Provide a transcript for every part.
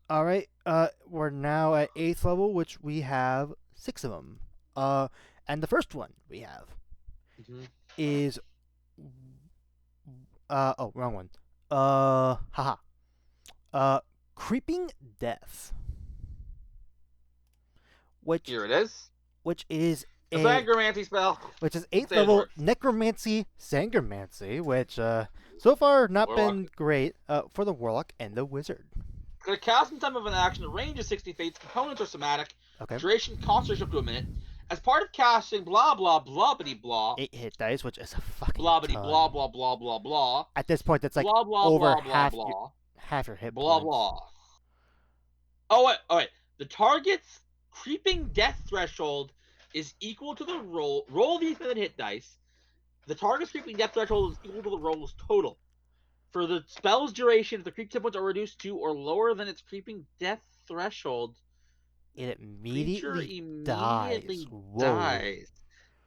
All right. We're now at 8th level, which we have 6 of them. And the first one we have Hmm. is oh, wrong one. Haha. Uh, Creeping Death, which Here it is. which is A a Sangromancy spell. which is Let's 8th say it level works. Necromancy Sangromancy, which so far not Warlock. been great for the Warlock and the Wizard. Gonna cast in time of an action. The range is 60 feet. Components are somatic. Okay. Duration concentration up to a minute. As part of casting, blah blah blah bitty blah 8 hit dice, which is a fucking blah bitty blah ton. blah blah blah blah At this point, that's like blah blah over blah blah blah half your hit blah points. blah. Oh wait. The target's creeping death threshold is equal to the roll the infinite hit dice. The target's creeping death threshold is equal to the roll's total. For the spell's duration, if the creep hit points are reduced to or lower than its creeping death threshold, It creature immediately dies. immediately Whoa. dies.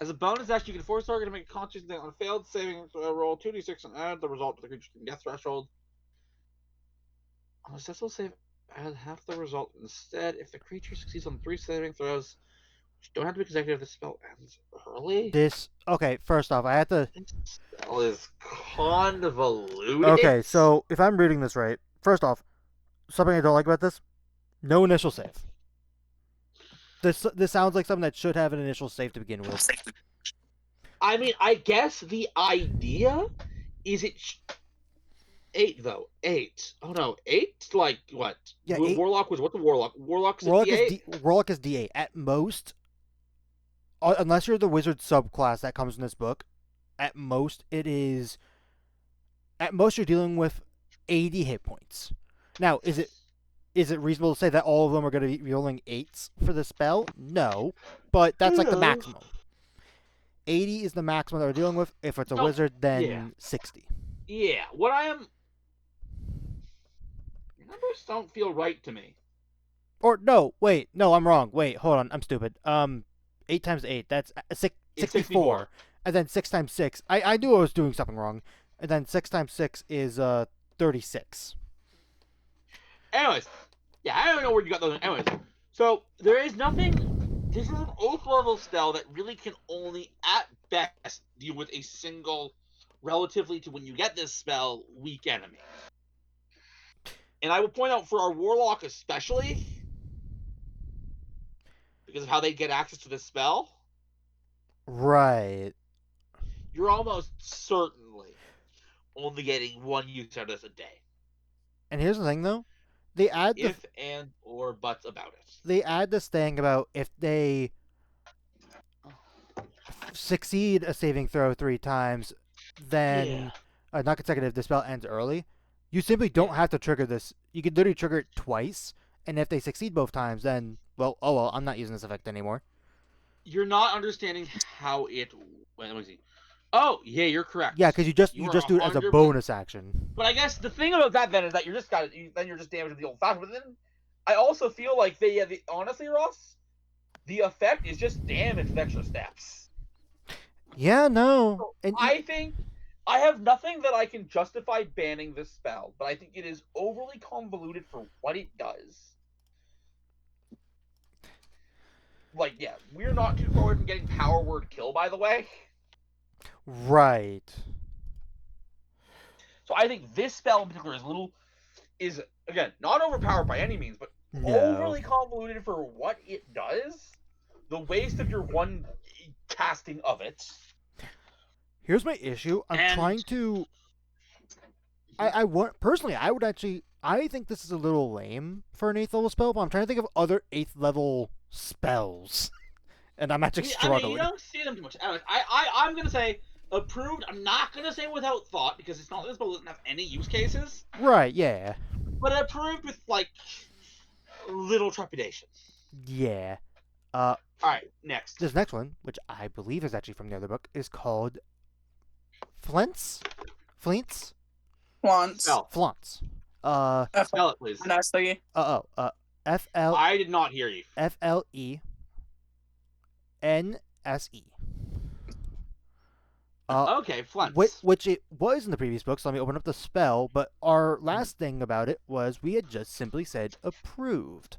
As a bonus action, you can force the target to make a constitution on a failed saving roll 2d6 and add the result to the creature's death threshold. On a successful save, add half the result instead. If the creature succeeds on 3 saving throws, which don't have to be consecutive if the spell ends early, This okay. First off, I have to. this spell is convoluted. Okay, so if I'm reading this right, first off, something I don't like about this: no initial save. This sounds like something that should have an initial save to begin with. I mean, I guess the idea is it 8 though. 8. Oh no, 8. Like what? Yeah, 8. Warlock was what the Warlock? Warlock's a D8. Warlock is D8 at most. Unless you're the Wizard subclass that comes in this book, at most it is. At most you're dealing with 80 hit points. Now, is it reasonable to say that all of them are going to be rolling 8s for the spell? No, but that's like the No. maximum. 80 is the maximum that we're dealing with. If it's a No. wizard, Yeah. then 60. Yeah. What I am. Numbers don't feel right to me. Or no, wait, no, I'm wrong. Wait, hold on, I'm stupid. 8 times 8, that's It's 64. 64. And then 6 times 6, I knew I was doing something wrong. And then 6 times 6 is 36. Anyways, yeah, I don't know where you got those. Anyways, so there is nothing. This is an 8th level spell that really can only, at best, deal with a single, relatively to when you get this spell, weak enemy. And I would point out for our Warlock especially, because of how they get access to this spell, Right. you're almost certainly only getting one use out of this a day. And here's the thing though. They add the If and or buts about it. they add this thing about if they succeed a saving throw 3 times, Yeah. then not consecutive, the spell ends early. You simply don't Yeah. have to trigger this. You can literally trigger it twice, and if they succeed both times, then well, I'm not using this effect anymore. You're not understanding how it. Wait, let me see. Oh, yeah, you're Yeah, correct. because you You are just do it as a 100%. bonus action. But I guess the thing about that then is that you're just got then you're just damaging the old fashioned. But then I also feel like honestly, Ross, the effect is just damage with extra steps. Yeah, no, So and I think I have nothing that I can justify banning this spell, but I think it is overly convoluted for what it does. Like, yeah, we're not too far away from getting power word kill, by the way. right. So I think this spell in particular is again not overpowered by any means, but No. overly convoluted for what it does. The waste of your one casting of it. Here's my issue. I'm And trying to. I want personally. I would actually. I think this is a little lame for an 8th level spell, but I'm trying to think of other 8th level spells, and I'm actually I mean, you struggling. don't see them too much. I'm gonna say approved. I'm not gonna say without thought because it's not this spell doesn't have any use cases, Right? Yeah. but approved with like little trepidation. Yeah. All right, next. This next one, which I believe is actually from the other book, is called Flints. Flints. Once. Spell. Flants. Spell it, please. Honestly, F L I did not hear you. FLENSE. Okay, Flens. Which it was in the previous book, so let me open up the spell, but our last thing about it was we had just simply said approved.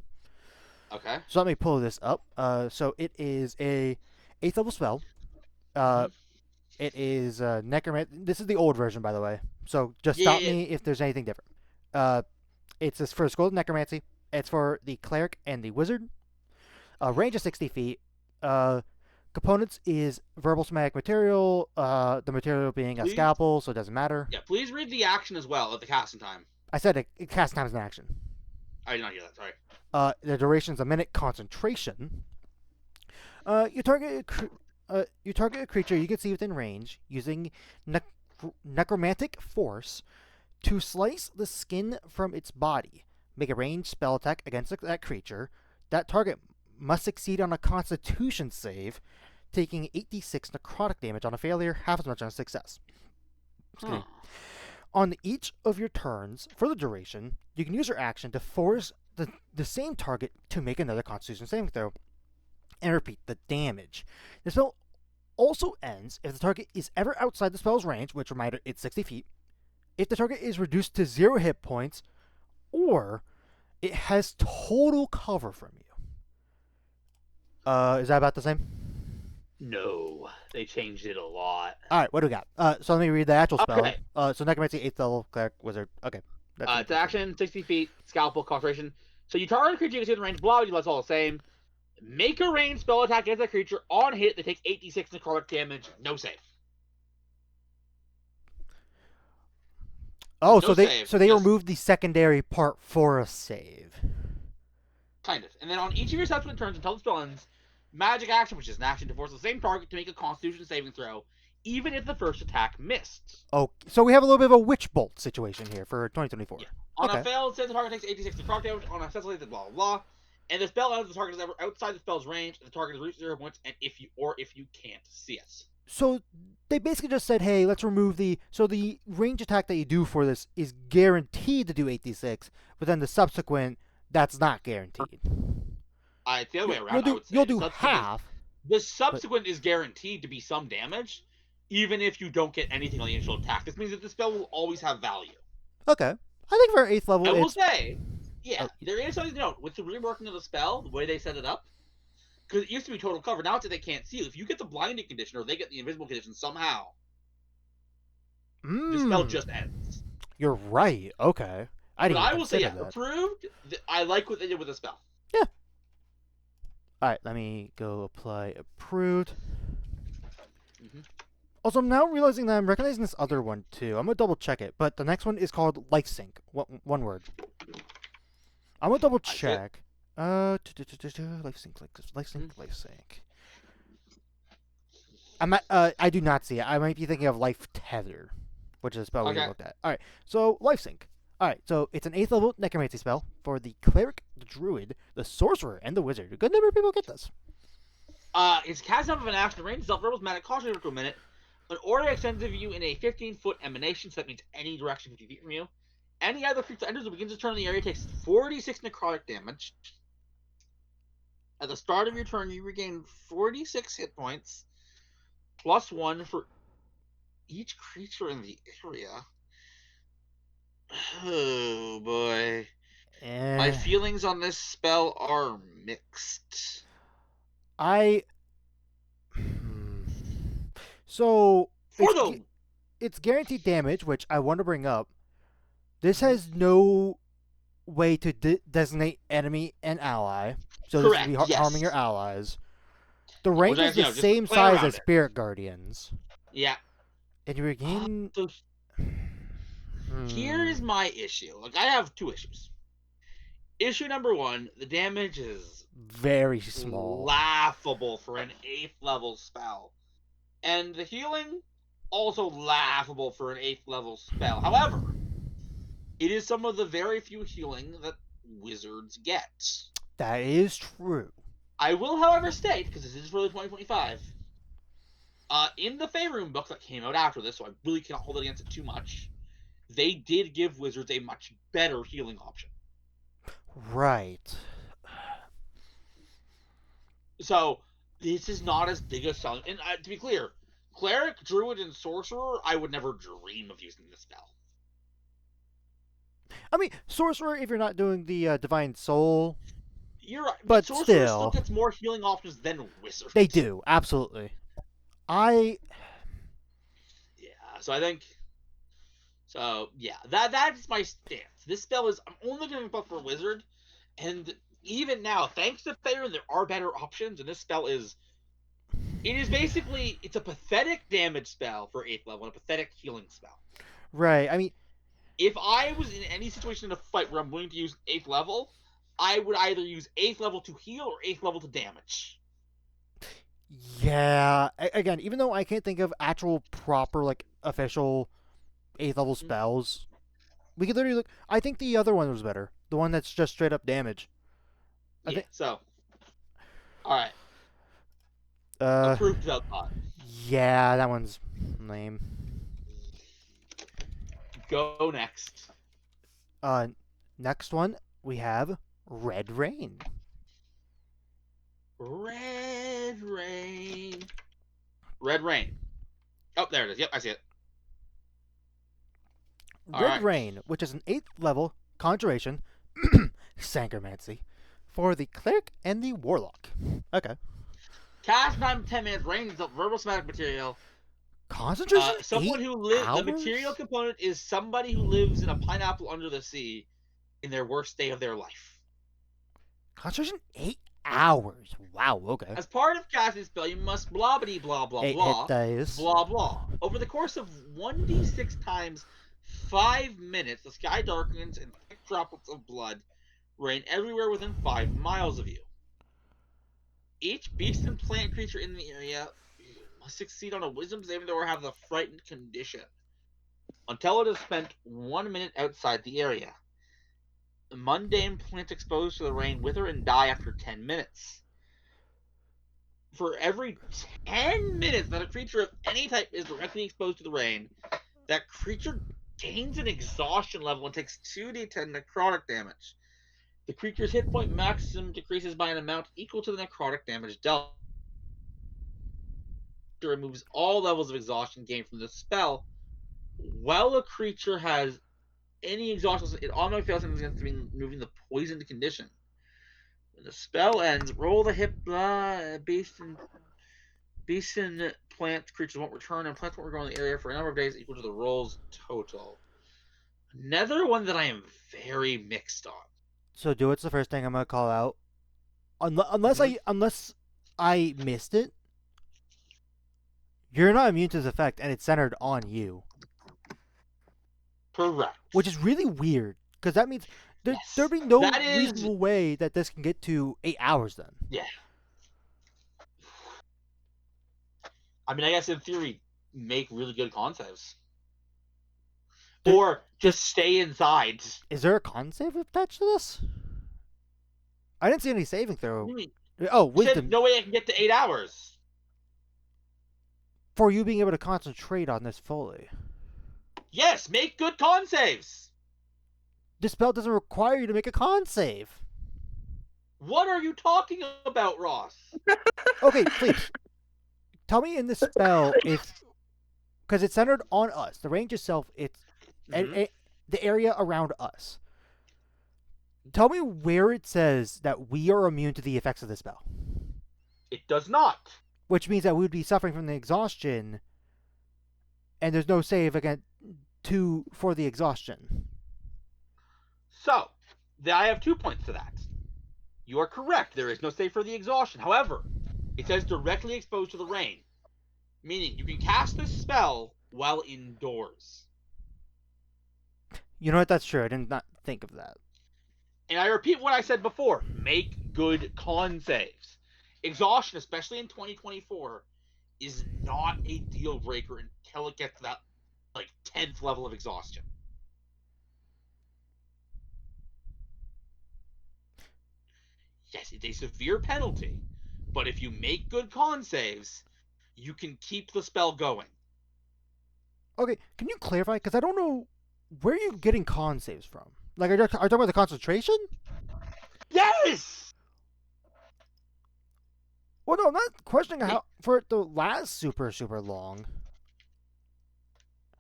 Okay. So let me pull this up. So it is a 8th level spell. Uh, Mhm. it is necromancy. This is the old version, by the way. So just Yeah, stop yeah, me if there's anything different. It's this for School of Necromancy. It's for the cleric and the wizard. Range of 60 feet. Components is verbal somatic material. The material being a Please, scalpel, so it doesn't matter. yeah. Please read the action as well at the casting time. I said it cast times in action. I did not hear that. Sorry. The duration is a minute. Concentration. You target a creature you can see within range using necromantic force to slice the skin from its body. Make a ranged spell attack against that creature. That target must succeed on a Constitution save, taking 8d6 necrotic damage on a failure, half as much on a success. Huh. On each of your turns, for the duration, you can use your action to force the same target to make another Constitution saving throw. And repeat the damage. The spell also ends if the target is ever outside the spell's range, which, reminder, it's 60 feet, if the target is reduced to 0 hit points, or it has total cover from you. Is that about the same? No, they changed it a lot. Alright, what do we got? So let me read the actual spell. Okay. So Necromancy, 8th level, Cleric, Wizard. Okay. It's action, 60 feet, scalpel, concentration. So you target a creature you can see in range, blah, that's all the same. Make a ranged spell attack against that creature. On hit, they take 8d6 necrotic damage, no save. Oh, No so they save, so they just- removed the secondary part for a save. Kind of. And then on each of your subsequent turns until the spell ends, magic action, which is an action to force the same target to make a Constitution saving throw, even if the first attack missed. Oh, so we have a little bit of a witch bolt situation here for 2024. Yeah. On Okay. a failed save, the target takes 86 necrotic damage. On a successful save, blah blah blah. And the spell ends, the target is ever outside the spell's range, the target is reached 0 points, and if you can't see it. So they basically just said, hey, let's remove the range attack that you do for this is guaranteed to do 8d6, but then the subsequent that's not guaranteed. It's the other way around. You'll do half. The subsequent is guaranteed to be some damage, even if you don't get anything on the initial attack. This means that the spell will always have value. Okay. I think for 8th level, I will it's... say, yeah, there is something to note with the reworking of the spell, the way they set it up. Because it used to be total cover. Now it's that they can't see you. If you get the blinding condition or they get the invisible condition somehow, the spell just ends. You're right. Okay. But I will say, that. approved. I like what they did with the spell. Yeah. All right. Let me go apply approved. Mhm. Also, I'm now realizing that I'm recognizing this other one too. I'm gonna double check it, but the next one is called Life Sync. One word. I'm gonna double check. Life Sync, Life Sync. I do not see it. I might be thinking of Life Tether, which is a spell we looked at. All right, so Life Sync. All right, so it's an 8th level necromancy spell for the cleric, the druid, the sorcerer, and the wizard. A good number of people get this. It's cast off of an action range. Self-rebels magic concentrated for a minute. An order extends of you in a 15-foot emanation, so that means any direction 50 feet from you. Any other creature that enters or begins its turn in the area takes 46 necrotic damage. At the start of your turn, you regain 46 hit points, +1 for each creature in the area. Oh boy. My feelings on this spell are mixed. So it's guaranteed damage, which I want to bring up. This has no way to designate enemy and ally, so Correct, this will be harming your allies. The range is the same play size around as Spirit Guardians. Yeah. And you regain. So here is my issue. Like, I have two issues. Issue number one: the damage is very small, laughable for an 8th level spell, and the healing also laughable for an 8th level spell. However, it is some of the very few healing that wizards get. That is true. I will, however, state, because this is for the 2025, in the Faerun book that came out after this, so I really cannot hold it against it too much, they did give wizards a much better healing option. Right. So, this is not as big a selling... And to be clear, Cleric, Druid, and Sorcerer, I would never dream of using this spell. I mean, sorcerer if you're not doing the divine soul. You're right, But Sorcerer still gets more healing options than Wizard. they do absolutely. I Yeah, so I think. So yeah, that's my stance. This spell is I'm only going to buff for Wizard, and even now, thanks to Faerun, there are better options, and this spell is. It is basically it's a pathetic damage spell for 8th level and a pathetic healing spell. right. I mean, If I was in any situation in a fight where I'm willing to use 8th level, I would either use 8th level to heal or 8th level to damage. yeah. Again, even though I can't think of actual proper like official 8th level spells, we could literally look. I think the other one was better. The one that's just straight up damage. Yeah, so. Alright. Uh, Approved without thought. yeah, that one's lame. Go next. Next one we have Red Rain. Red Rain. Red Rain. Oh, there it is. Yep, I see it. All Red right. Rain, which is an 8th level conjuration, Sangromancy, for the cleric and the warlock. Okay. Cast time 10 minutes. Rain is a verbal somatic material. Concentration. Someone 8 who lives. The hours? material component is somebody who lives in a pineapple under the sea in their worst day of their life. Concentration 8 hours. Wow. Okay. As part of casting spell, you must blah blah blah blah 8 blah hit dice. blah blah. Over the course of 1d6 times 5 minutes, the sky darkens and thick droplets of blood rain everywhere within 5 miles of you. Each beast and plant creature in the area must succeed on a wisdom saving throw or have the frightened condition until it has spent 1 minute outside the area. The mundane plants exposed to the rain wither and die after 10 minutes. For every 10 minutes that a creature of any type is directly exposed to the rain, that creature gains an exhaustion level and takes 2d10 necrotic damage. The creature's hit point maximum decreases by an amount equal to the necrotic damage dealt. It removes all levels of exhaustion gained from the spell. While a creature has any exhaustion, it automatically fails against removing the poisoned condition. When the spell ends, roll the hit beast and plant creatures won't return, and plants won't regrow in the area for a number of days equal to the rolls total. Another one that I am very mixed on. So do it's the first thing I'm gonna call out. Unless I missed it, you're not immune to this effect, and it's centered on you. Correct. Which is really weird, because that means Yes. there'd be no That is- reasonable way that this can get to 8 hours then. Yeah. I mean, I guess in theory, make really good con saves. Or just stay inside. Is there a con save attached to this? I didn't see any saving throw. You Oh, said wisdom. no way I can get to 8 hours. For you being able to concentrate on this fully. Yes, make good con saves. This spell doesn't require you to make a con save. What are you talking about, Ross? Okay, please. Tell me in this spell if... Because it's centered on us. The range itself, it's the area around us. Tell me where it says that we are immune to the effects of this spell. It does not. Which means that we would be suffering from the exhaustion, and there's no save again for the exhaustion. So, I have 2 points to that. You are correct. There is no save for the exhaustion. However, it says directly exposed to the rain, meaning you can cast this spell while indoors. You know what? That's true. I did not think of that. And I repeat what I said before. Make good con saves. Exhaustion, especially in 2024, is not a deal breaker until it gets to that 10th level of exhaustion. Yes, it's a severe penalty, but if you make good con saves, you can keep the spell going. Okay, can you clarify? Because I don't know where are you getting con saves from. Like, are you talking about the concentration? Yes! Well, no, I'm not questioning Hey, how for it to last super long.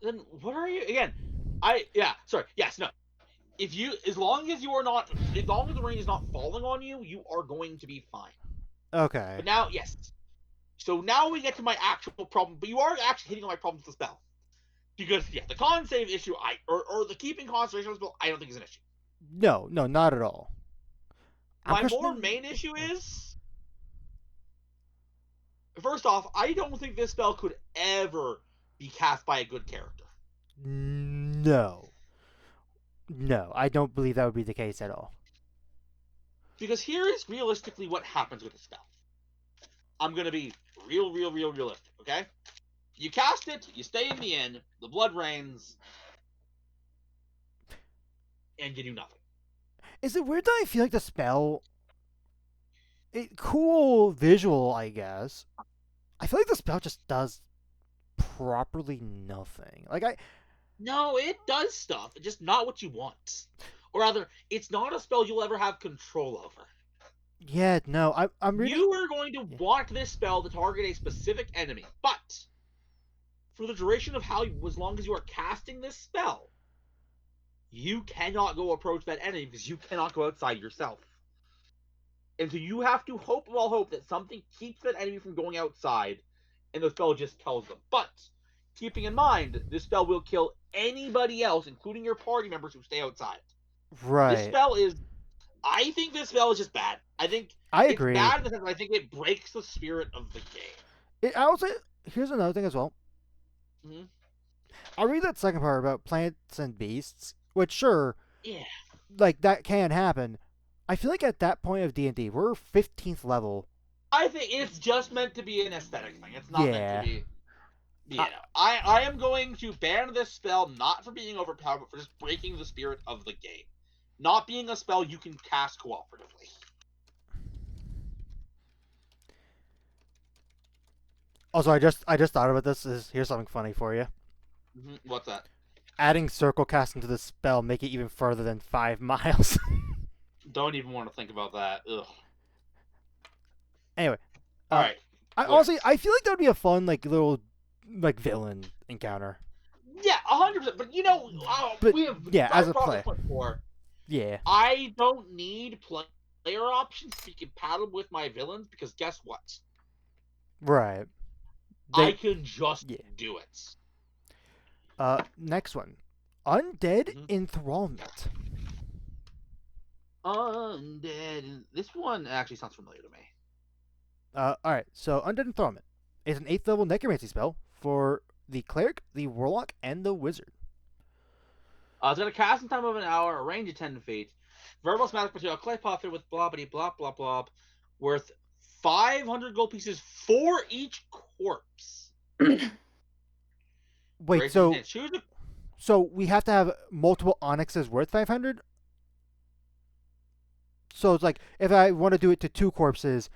then what are you again? Sorry. Yes, no. If you, as long as you are not, as long as the rain is not falling on you, you are going to be fine. Okay. But now, yes. So now we get to my actual problem. But you are actually hitting on my problem with the spell. Because yeah, the con save issue, or the keeping concentration spell, I don't think is an issue. No, no, not at all. I'm My more questioning. main issue is, first off, I don't think this spell could ever be cast by a good character. No, no, I don't believe that would be the case at all. Because here is realistically what happens with the spell. I'm gonna be real realistic, okay? You cast it, you stay in the inn, the blood rains, and you do nothing. Is it weird that I feel like the spell? Cool visual, I guess. I feel like the spell just does properly nothing. Like I, No, it does stuff, just not what you want. Or rather, it's not a spell you'll ever have control over. yeah, no, I'm reading. You are going to want this spell to target a specific enemy, but for the duration of as long as you are casting this spell, you cannot go approach that enemy because you cannot go outside yourself. And so you have to hope of all hope that something keeps that enemy from going outside, and the spell just kills them. But keeping in mind, this spell will kill anybody else, including your party members who stay outside. Right. This spell is. I think this spell is just bad. I think I it's agree. bad in the sense that I think it breaks the spirit of the game. I also here's another thing as well. Mm-hmm. I read that second part about plants and beasts, which sure, Yeah. like that can happen. I feel like at that point of D&D, we're 15th level. I think it's just meant to be an aesthetic thing. It's not meant to be. Yeah. I am going to ban this spell not for being overpowered, but for just breaking the spirit of the game. Not being a spell you can cast cooperatively. Also, I just thought about this. Here's something funny for you. Mm-hmm. What's that? Adding circle casting to the spell make it even further than 5 miles. Don't even want to think about that. Ugh. Anyway, all right. I feel like that would be a fun little villain encounter. Yeah, 100%. But you know, we have as a player. Before. Yeah. I don't need player options to be compatible with my villains because guess what? Right. I can just do it. Next one. Undead Enthrallment. Undead. This one actually sounds familiar to me. Alright, so Undead Enthrallment is an 8th level necromancy spell for the cleric, the warlock, and the wizard. It's got a casting time of an hour, a range of 10 feet. Verbal magic material, clay pot filled with blah blah blah blah, worth 500 gold pieces for each corpse. Wait, so we have to have multiple onyxes worth 500? So it's like if I want to do it to 2 corpses,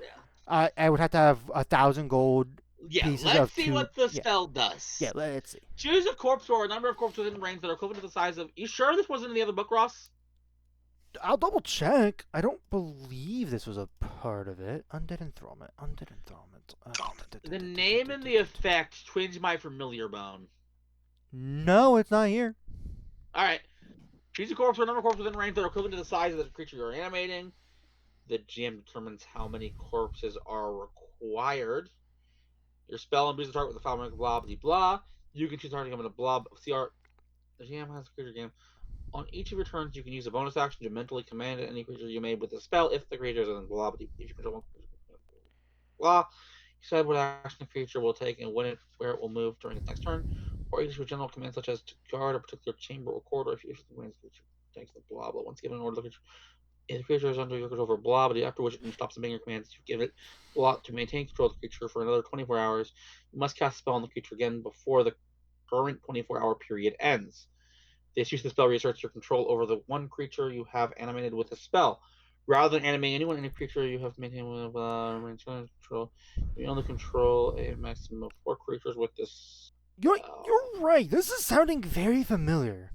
I would have to have 1,000 gold pieces of 2. Let's see what the spell does. Yeah, let's see. Choose a corpse or a number of corpses within range that are equivalent to the size of. You sure this wasn't in the other book, Ross? I'll double check. I don't believe this was a part of it. Undead Enthrallment. The name and the effect twinge my familiar bone. No, it's not here. Alright. Choose a corpse or a number of corpses within range that are equivalent to the size of the creature you're animating. The GM determines how many corpses are required. Your spell imbues the target with the following blah blah blah. You can choose the target to blob CR. The GM has a creature game. On each of your turns, you can use a bonus action to mentally command any creature you made with the spell if the creature is in blah blah blah. You decide what action the creature will take and when where it will move during its next turn, or issue a general command such as to guard a particular chamber or corridor. If you issue the command, the creature takes the blah blah. Once given an order, if the creature is under your control for blah blah, after which it stops obeying your commands, you give it blah to maintain control of the creature for another 24 hours. You must cast a spell on the creature again before the current 24-hour period ends. This use of the spell reasserts your control over the one creature you have animated with a spell. Rather than animating anyone in a creature you have maintained with control, you only control a maximum of 4 creatures with this. You're right. This is sounding very familiar.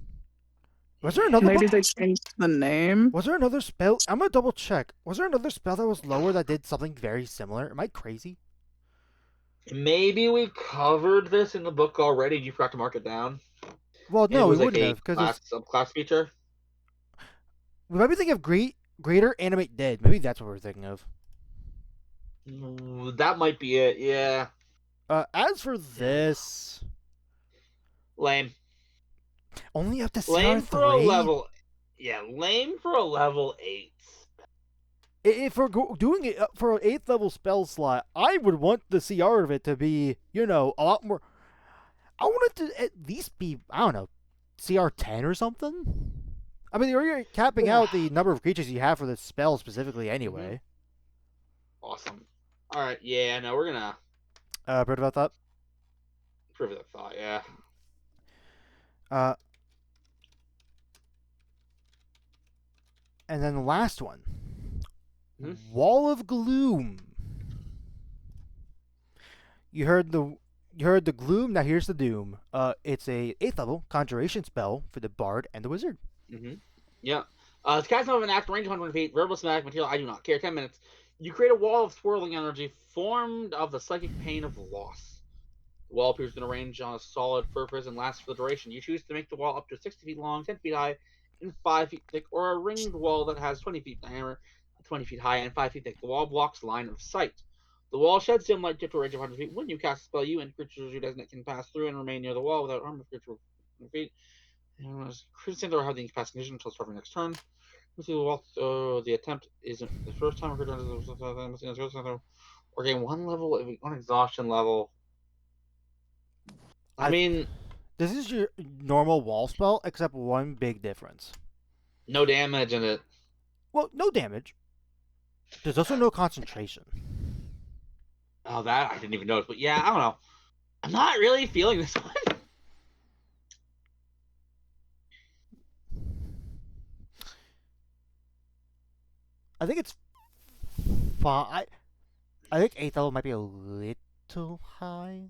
Was there another Maybe one? they changed the name. Was there another spell? I'm gonna double check. Was there another spell that was lower that did something very similar? Am I crazy? Maybe we covered this in the book already. You forgot to mark it down. Well, And it no, we was like wouldn't a have because class subclass feature. we might be thinking of greater animate dead. Maybe that's what we're thinking of. That might be it. Yeah, As for this, lame. only up to Lame for a CR3. level. Yeah, lame for a level 8. If we're doing it for an 8th level spell slot, I would want the CR of it to be, a lot more. I want it to at least be, I don't know, CR 10 or something. I mean, you're capping out the number of creatures you have for the spell specifically anyway. Awesome. All right. Yeah. No, we're gonna Heard about that? prove that thought. Yeah. Uh, and then the last one, Wall of Gloom. You heard the gloom. Now here's the doom. It's a 8th level conjuration spell for the bard and the wizard. Yeah. It's cast of an act range 100 feet. Verbal smack material. I do not care. 10 minutes. You create a wall of swirling energy formed of the psychic pain of loss. The wall appears in a range on a solid surface and lasts for the duration. You choose to make the wall up to 60 feet long, 10 feet high, and 5 feet thick, or a ringed wall that has 20 feet diameter, 20 feet high, and 5 feet thick. The wall blocks line of sight. The wall sheds dim light to a range of 100 feet. When you cast a spell, you and creatures you designate can pass through and remain near the wall without harm of creature 100 feet. Creatures have the incapacitated condition until starting next turn. The attempt isn't the first time or gain one level, one exhaustion level. I mean, this is your normal wall spell, except one big difference. No damage in it. Well, no damage. There's also no concentration. Oh, that I didn't even notice. But yeah, I don't know. I'm not really feeling this one. I think it's fine. I think 8th level might be a little high.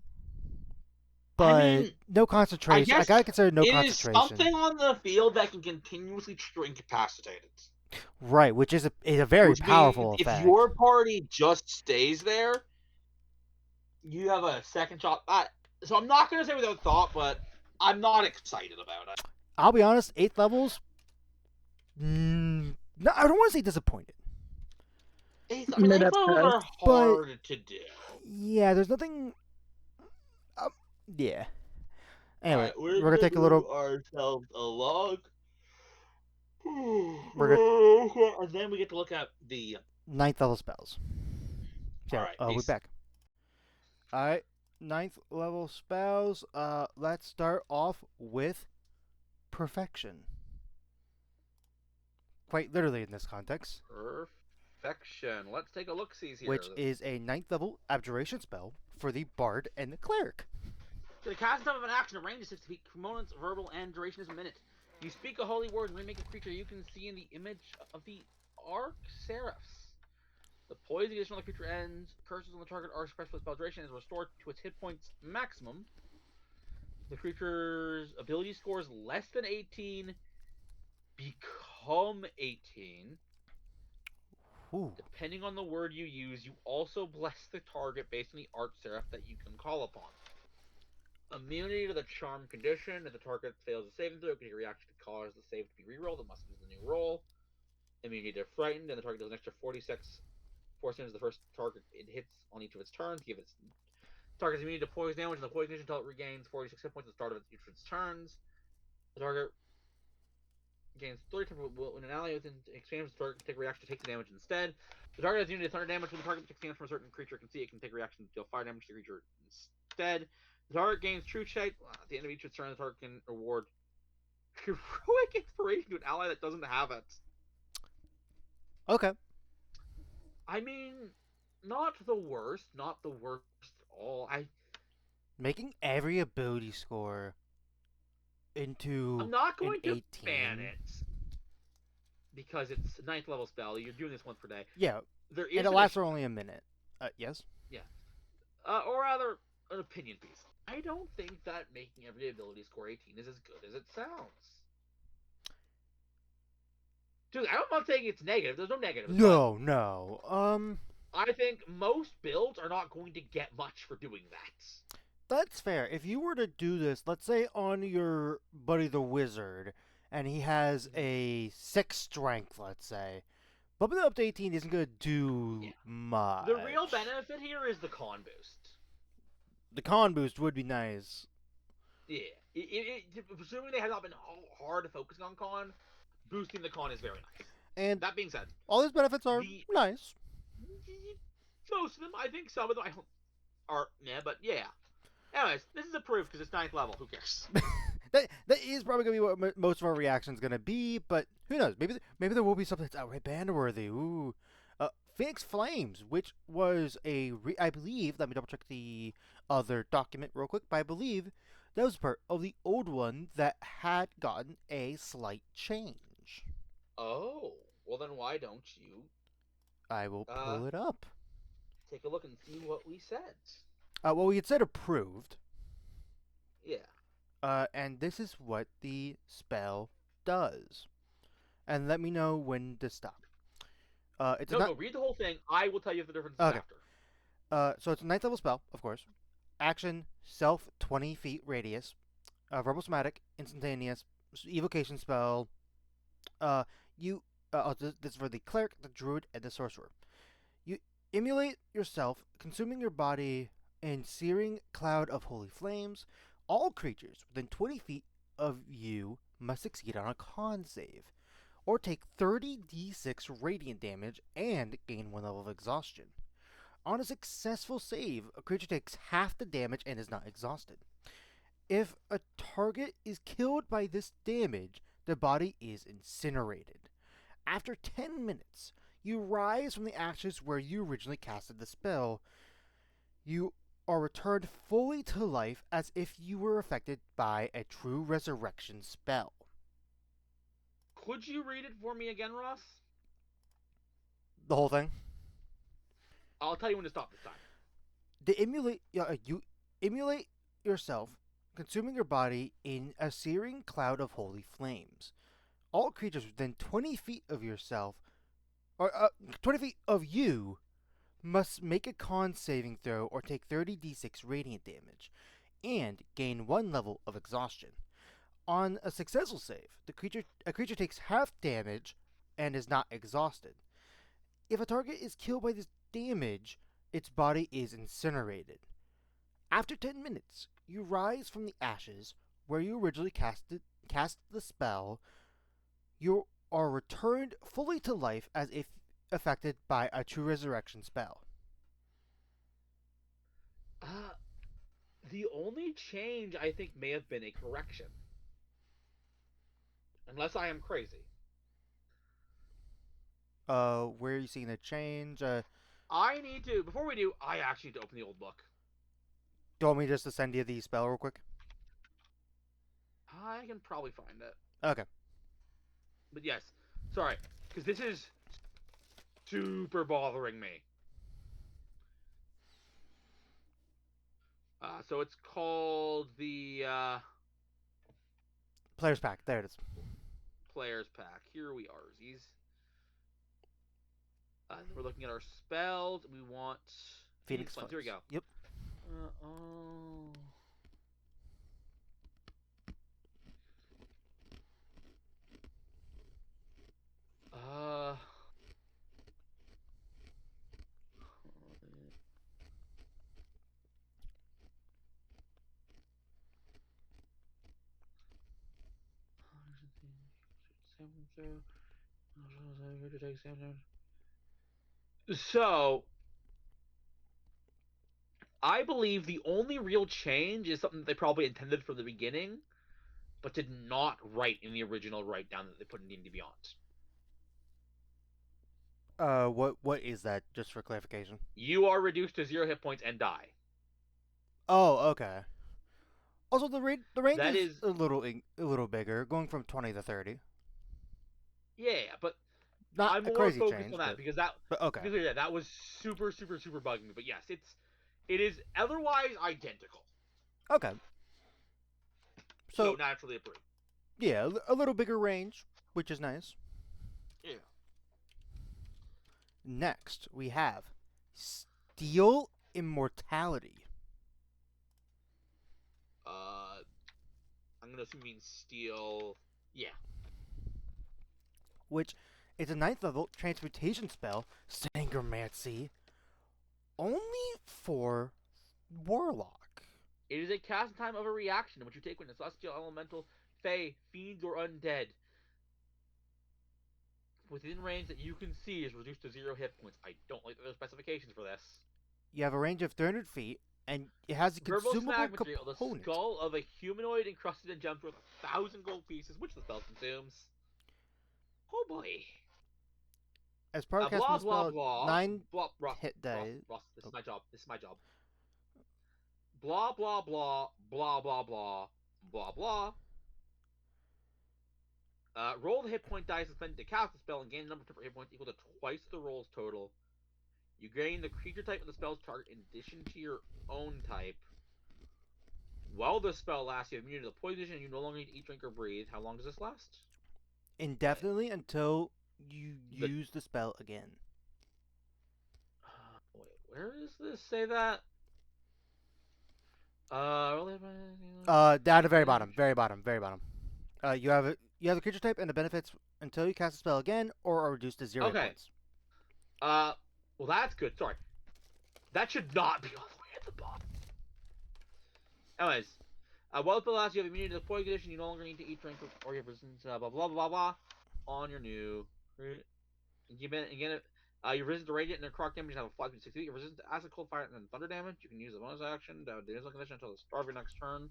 But no concentration. I gotta consider no concentration. It is something on the field that can continuously incapacitate it. Right, which is a very powerful effect. If your party just stays there, you have a second shot. So I'm not gonna say without thought, but I'm not excited about it. I'll be honest, 8th levels. No, I don't want to say disappointed. 8th levels are hard to do. Yeah, there's nothing. Yeah. Anyway, right, we're gonna take a little. Ourselves a log. And then we get to look at the 9th level spells. So, all right, we're back. All right, 9th level spells. Let's start off with perfection. Quite literally in this context. Perfection. Let's take a look-see here. Which is a 9th level abjuration spell for the bard and the cleric. So the cast of an action, a range of 60 feet, components, verbal, and duration is a minute. You speak a holy word and remake a creature you can see in the image of the Arc-Seraphs. The poison condition on the creature ends. Curses on the target are expressed with spell duration is restored to its hit points maximum. The creature's ability scores less than 18 become 18. Ooh. Depending on the word you use, you also bless the target based on the Arc-Seraph that you can call upon. Immunity to the charm condition. If the target fails a saving throw, it can take a reaction to cause the save to be rerolled. It must use the new roll. Immunity to frightened, and the target does an extra 46 force damage to the first target it hits on each of its turns. Give its target's immunity to poison damage and the poison condition until it regains 46 hit points at the start of each of its turns. The target gains 30 temporary when an ally within expands, the target can take a reaction to take the damage instead. The target has immunity to thunder damage when the target takes damage from a certain creature it can see. It can take a reaction to deal fire damage to the creature instead. The target gains true sight. At the end of each turn, the target can award heroic inspiration to an ally that doesn't have it. Okay. I mean, not the worst at all. Making every ability score into I'm not going to 18. ban it because it's a 9th level spell. You're doing this once per day. Yeah, and it lasts for only a minute. Yes? Yeah. Or rather, an opinion piece. I don't think that making every ability score 18 is as good as it sounds. Dude, I'm not saying it's negative. There's no negatives. No. I think most builds are not going to get much for doing that. That's fair. If you were to do this, let's say on your buddy the wizard, and he has a 6 strength, let's say, bumping it up to 18 isn't going to do much. The real benefit here is the con boost. The con boost would be nice. Yeah. Assuming they have not been hard focusing on con, boosting the con is very nice. And that being said, all these benefits are nice. Most of them, I think some of them are, yeah, but yeah. Anyways, this is a proof because it's 9th level. Who cares? that is probably going to be what most of our reactions going to be, but who knows? Maybe there will be something that's outright ban-worthy. Ooh. Phoenix Flames, which was I believe, let me double check the other document real quick, but I believe that was part of the old one that had gotten a slight change. Oh, well then why don't you? I will pull it up. Take a look and see what we said. Well, we had said approved. Yeah. And this is what the spell does. And let me know when to stop. No, read the whole thing. I will tell you the difference after. So it's a 9th level spell, of course. Action, self 20 feet radius. Verbal somatic, instantaneous, evocation spell. This is for the cleric, the druid, and the sorcerer. You emulate yourself, consuming your body in searing cloud of holy flames. All creatures within 20 feet of you must succeed on a con save, or take 30d6 radiant damage and gain 1 level of exhaustion. On a successful save, a creature takes half the damage and is not exhausted. If a target is killed by this damage, the body is incinerated. After 10 minutes, you rise from the ashes where you originally casted the spell. You are returned fully to life as if you were affected by a true resurrection spell. Could you read it for me again, Ross? The whole thing? I'll tell you when to stop this time. You emulate yourself, consuming your body in a searing cloud of holy flames. All creatures within 20 feet of yourself, or 20 feet of you, must make a con saving throw or take 30d6 radiant damage, and gain 1 level of exhaustion. On a successful save, a creature takes half damage and is not exhausted. If a target is killed by this damage, its body is incinerated. After 10 minutes, you rise from the ashes where you originally cast the spell. You are returned fully to life as if affected by a true resurrection spell. The only change I think may have been a correction. Unless I am crazy. Where are you seeing the change? I need to, before we do, I actually need to open the old book. Do you want me just to send you the spell real quick? I can probably find it. Okay. But yes, sorry, because this is super bothering me. So it's called the Player's Pack. There it is. Player's Pack. Here we are, Z's. We're looking at our spells. We want Phoenix Flames. Here we go. Yep. So, I believe the only real change is something that they probably intended from the beginning, but did not write in the original write-down that they put in D&D Beyond. What is that, just for clarification? You are reduced to 0 hit points and die. Oh, okay. Also, the range that is a little bigger, going from 20 to 30. Yeah, but not I'm a more crazy focused change, on that because that. But okay. Because, yeah, that was super bugging me. But yes, it is otherwise identical. Okay. So naturally approved. Yeah, a little bigger range, which is nice. Yeah. Next, we have Steel Immortality, I'm gonna assume you mean steel. Yeah. which is a 9th level transmutation spell, Sangromancy, only for Warlock. It is a cast time of a reaction in which you take when a celestial, elemental, fey, fiends, or undead within range that you can see is reduced to 0 hit points. I don't like the specifications for this. You have a range of 300 feet, and it has a Verbal consumable snag material: the component. skull of a humanoid encrusted in gems worth 1,000 gold pieces, which the spell consumes. Oh boy. As part of casting Blah the blah spell, blah. 9 Blah. Ross. hit die. Ross. This is my job. This is my job. Blah blah blah. Blah blah blah. Blah blah. Roll the hit point dice suspended to cast the spell and gain a number of hit points equal to twice the roll's total. You gain the creature type of the spell's target in addition to your own type. While the spell lasts, you have immunity to poison and you no longer need to eat, drink, or breathe. How long does this last? Indefinitely until you use the spell again. Wait, where does this say that? Down to very bottom, very bottom, very bottom. You have the creature type and the benefits until you cast the spell again, or are reduced to 0 hit points. Well, that's good. Sorry, that should not be all the way at the bottom. Anyways, while the last you have immunity to the poison condition, you no longer need to eat, drink, or get resistance. Blah blah blah blah. On your new, you've been again. Your resistance to radiant and necrotic damage have a 5 to 6 feet. Your resistance to acid, cold, fire, and thunder damage. You can use a bonus action to the initial condition until the start of your next turn.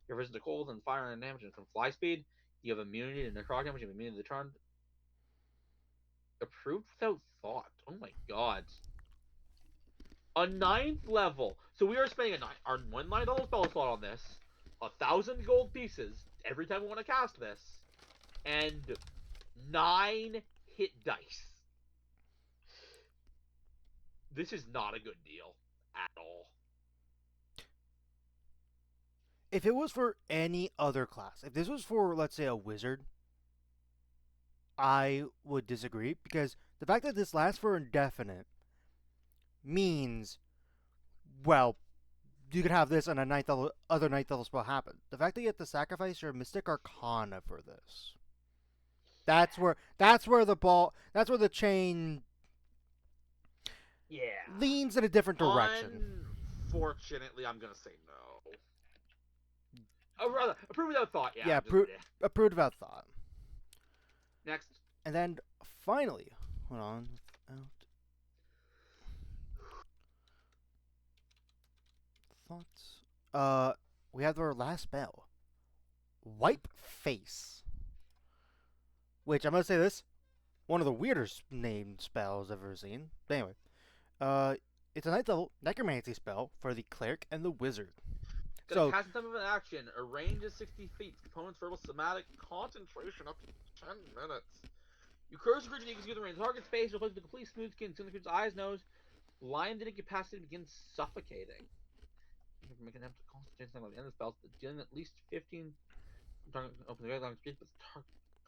Your resistance to cold and fire and damage and some fly speed. You have immunity to necrotic damage. You have immunity to the turn. Approved without thought. Oh my god. A 9th level. So we are spending our 1 9th level spell slot on this. 1,000 gold pieces every time we want to cast this. And 9 hit dice. This is not a good deal at all. If it was for any other class, if this was for, let's say, a wizard, I would disagree, because the fact that this lasts for indefinite means, well, you could have this and other 9th level spell happen. The fact that you have to sacrifice your Mystic Arcana for this. That's where the chain leans in a different direction. Unfortunately, I'm gonna say no. Rather, approved without thought. Yeah, approved without thought. Next. And then finally, hold on. Thoughts. We have our last spell, Wipe Face, which I'm gonna say this, one of the weirdest named spells I've ever seen. But anyway, it's a 9th level necromancy spell for the cleric and the wizard. So, cast time of an action. A range is 60 feet. Components verbal somatic concentration up to 10 minutes. You curse the creature you can see the range. Target space replaces the complete smooth skin. Soon the creature's eyes, nose, blinded incapacity begins suffocating. You can make an attempt to concentrate something at the end of the spell, dealing at least 15. Target can open the very long street, but the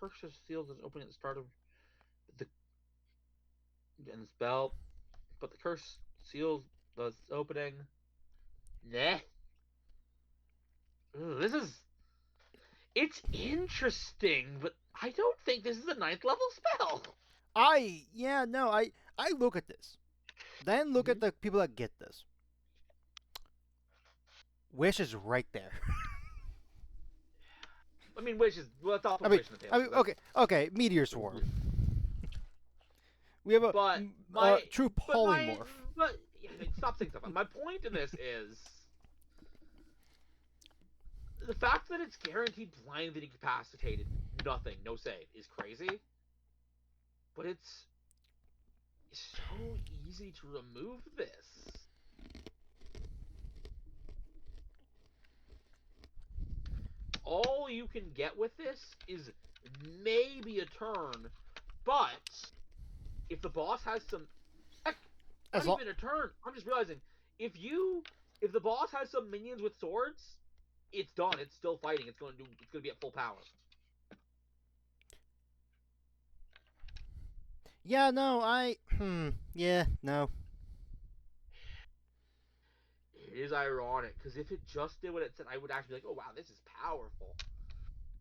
curse seals is opening at the start of the spell. But the curse seals the opening. Nah. It's interesting, but I don't think this is a 9th level spell. I look at this, then look at the people that get this. Wish is right there. I mean, Wish is Wish on the table. Okay, Meteor Swarm. We have a true polymorph. Stop saying stuff. My point in this is the fact that it's guaranteed blinded, incapacitated, nothing, no save, is crazy. But it's so easy to remove this. All you can get with this is maybe a turn, but if the boss has some, not even a turn. I'm just realizing if the boss has some minions with swords, it's done. It's still fighting. It's going to be at full power. Yeah, no, yeah, no. It is ironic because if it just did what it said, I would actually be like, "Oh wow, this is powerful."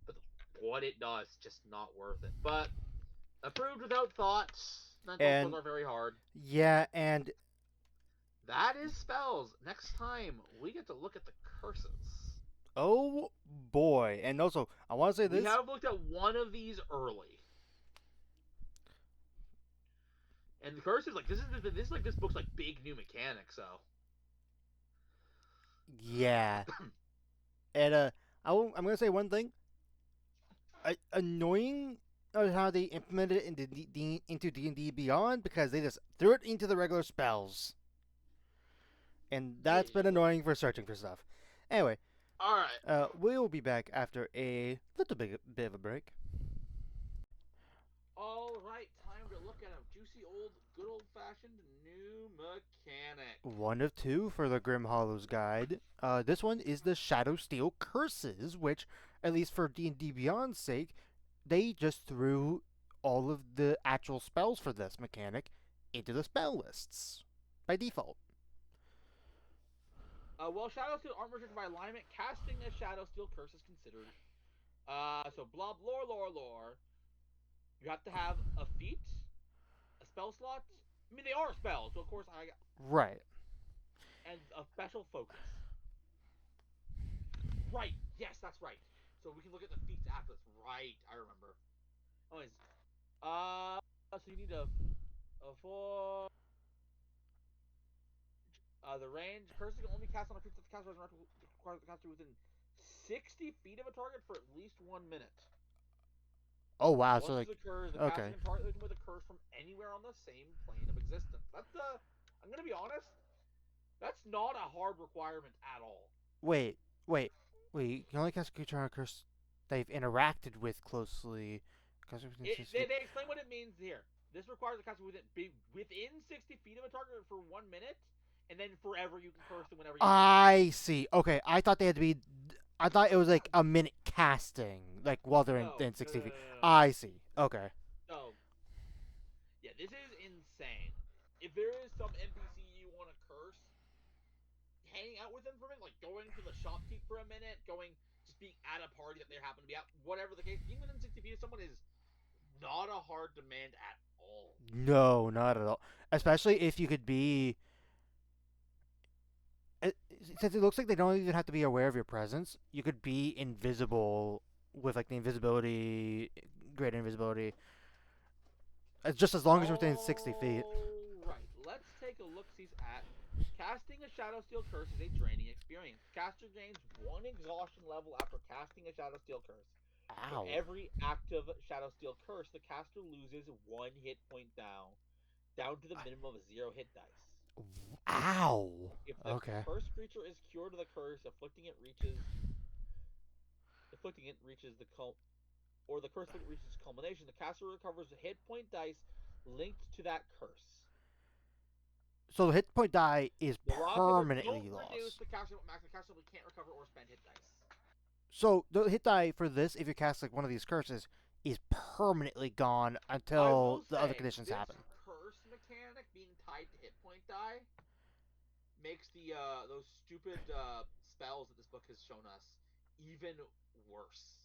But what it does, just not worth it. But approved without thought. Mental spells And are very hard. yeah, and That is spells. Next time we get to look at the curses. oh boy. And also, I want to say We this. have looked at one of these early, and the curses like this book's like big new mechanics. So Yeah. And I'm gonna say one thing. Annoying how they implemented it into D&D Beyond because they just threw it into the regular spells, and yeah. that's been annoying for searching for stuff. Anyway, All right. we will be back after a little bit of a break. All right. Time to look at a juicy good old fashioned new mechanic. One of two for the Grim Hollows guide. This one is the Shadow Steel Curses, which, at least for D&D Beyond's sake, they just threw all of the actual spells for this mechanic into the spell lists by default. While Shadow Steel aren't restricted by alignment, casting a Shadow Steel curse is considered. So blah lore. You have to have a feat, a spell slot. I mean, they are spells, so of course Right. and a special focus. Right. Yes, that's right. So we can look at the feats after this. Right. I remember. Anyways, so you need a for the range. Curses can only cast on a creature that the caster requires the caster within 60 feet of a target for at least 1 minute. Oh wow. So Once this like, occurs, the caster okay. can target them with a curse from anywhere on the same plane of existence. That's I'm gonna be honest. That's not a hard requirement at all. Wait, wait, wait. You can only cast a creature on a curse they've interacted with closely. They explain what it means here. This requires the caster be within 60 feet of a target for 1 minute, and then forever you can curse them whenever you wish. I see. Okay, I thought they had to be. I thought it was like a minute casting, like while they're No, in no, no, 60 no, feet. no, no. I see. Okay. So, yeah, this is insane. If there is some NPC you want to curse, hanging out with them for a minute, like going to the shopkeep for a minute, just being at a party that they happen to be at, whatever the case, being within 60 feet of someone is not a hard demand at all. No, not at all. Especially if you could be. Since it looks like they don't even have to be aware of your presence, you could be invisible with like the invisibility, great invisibility. Just as long as you're within 60 feet. All right, let's take a look see at casting a Shadow Steel Curse is a draining experience. Caster gains one exhaustion level after casting a Shadow Steel Curse. For Ow. every active Shadow Steel Curse, the caster loses one hit point down to the minimum of 0 hit dice. Ow. If the Okay. cursed creature is cured of the curse, afflicting it reaches or the curse reaches culmination, the caster recovers a hit point dice linked to that curse. So the hit point die is The raw cover permanently don't reduce lost. the caster max. The caster can't recover or spend hit dice. So the hit die for this, if you cast like one of these curses, is permanently gone I will until the other say conditions this happen. curse mechanic being tied to hit point die makes those stupid spells that this book has shown us even worse.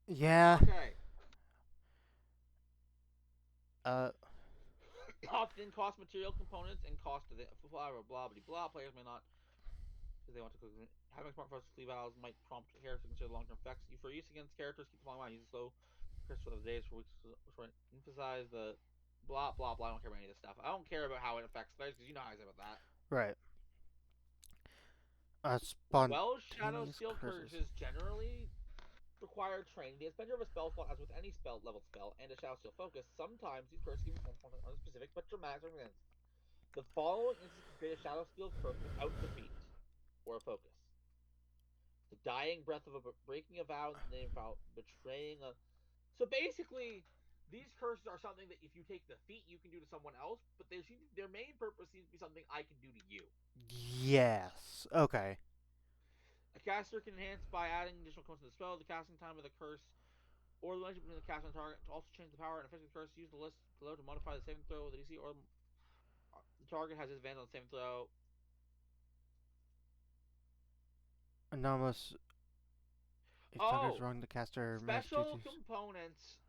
Yeah. Okay. Uh. Often cost material components and cost of the blah blah blah blah blah. Players may not because they want to cook. Having smart focus sleeve valves might prompt characters to consider long term effects. For use against characters, keep the following mind. Use slow crystal of the days for weeks to emphasize the blah blah blah. I don't care about any of this stuff. I don't care about how it affects players because you know how I say about that. Right. Well, Shadow Spontaneous Steel curses. curses generally require training. The expenditure of a spell slot, as with any spell level spell, and a Shadow Steel focus, sometimes these curses can be performed on specific but dramatic circumstances. The following instance can create a Shadow Steel curse without defeat or a focus. The dying breath of breaking a vow, the name vow, betraying a. So basically, these curses are something that if you take the feat, you can do to someone else, but their main purpose seems to be something I can do to you. Yes. Okay. A caster can enhance by adding additional components to the spell. The casting time of the curse or the relationship between the cast and the target. To also change the power and effects of the curse, use the list below to modify the saving throw with the DC, or the target has advantage on the saving throw. Anomalous. If target is wrong, the caster special components.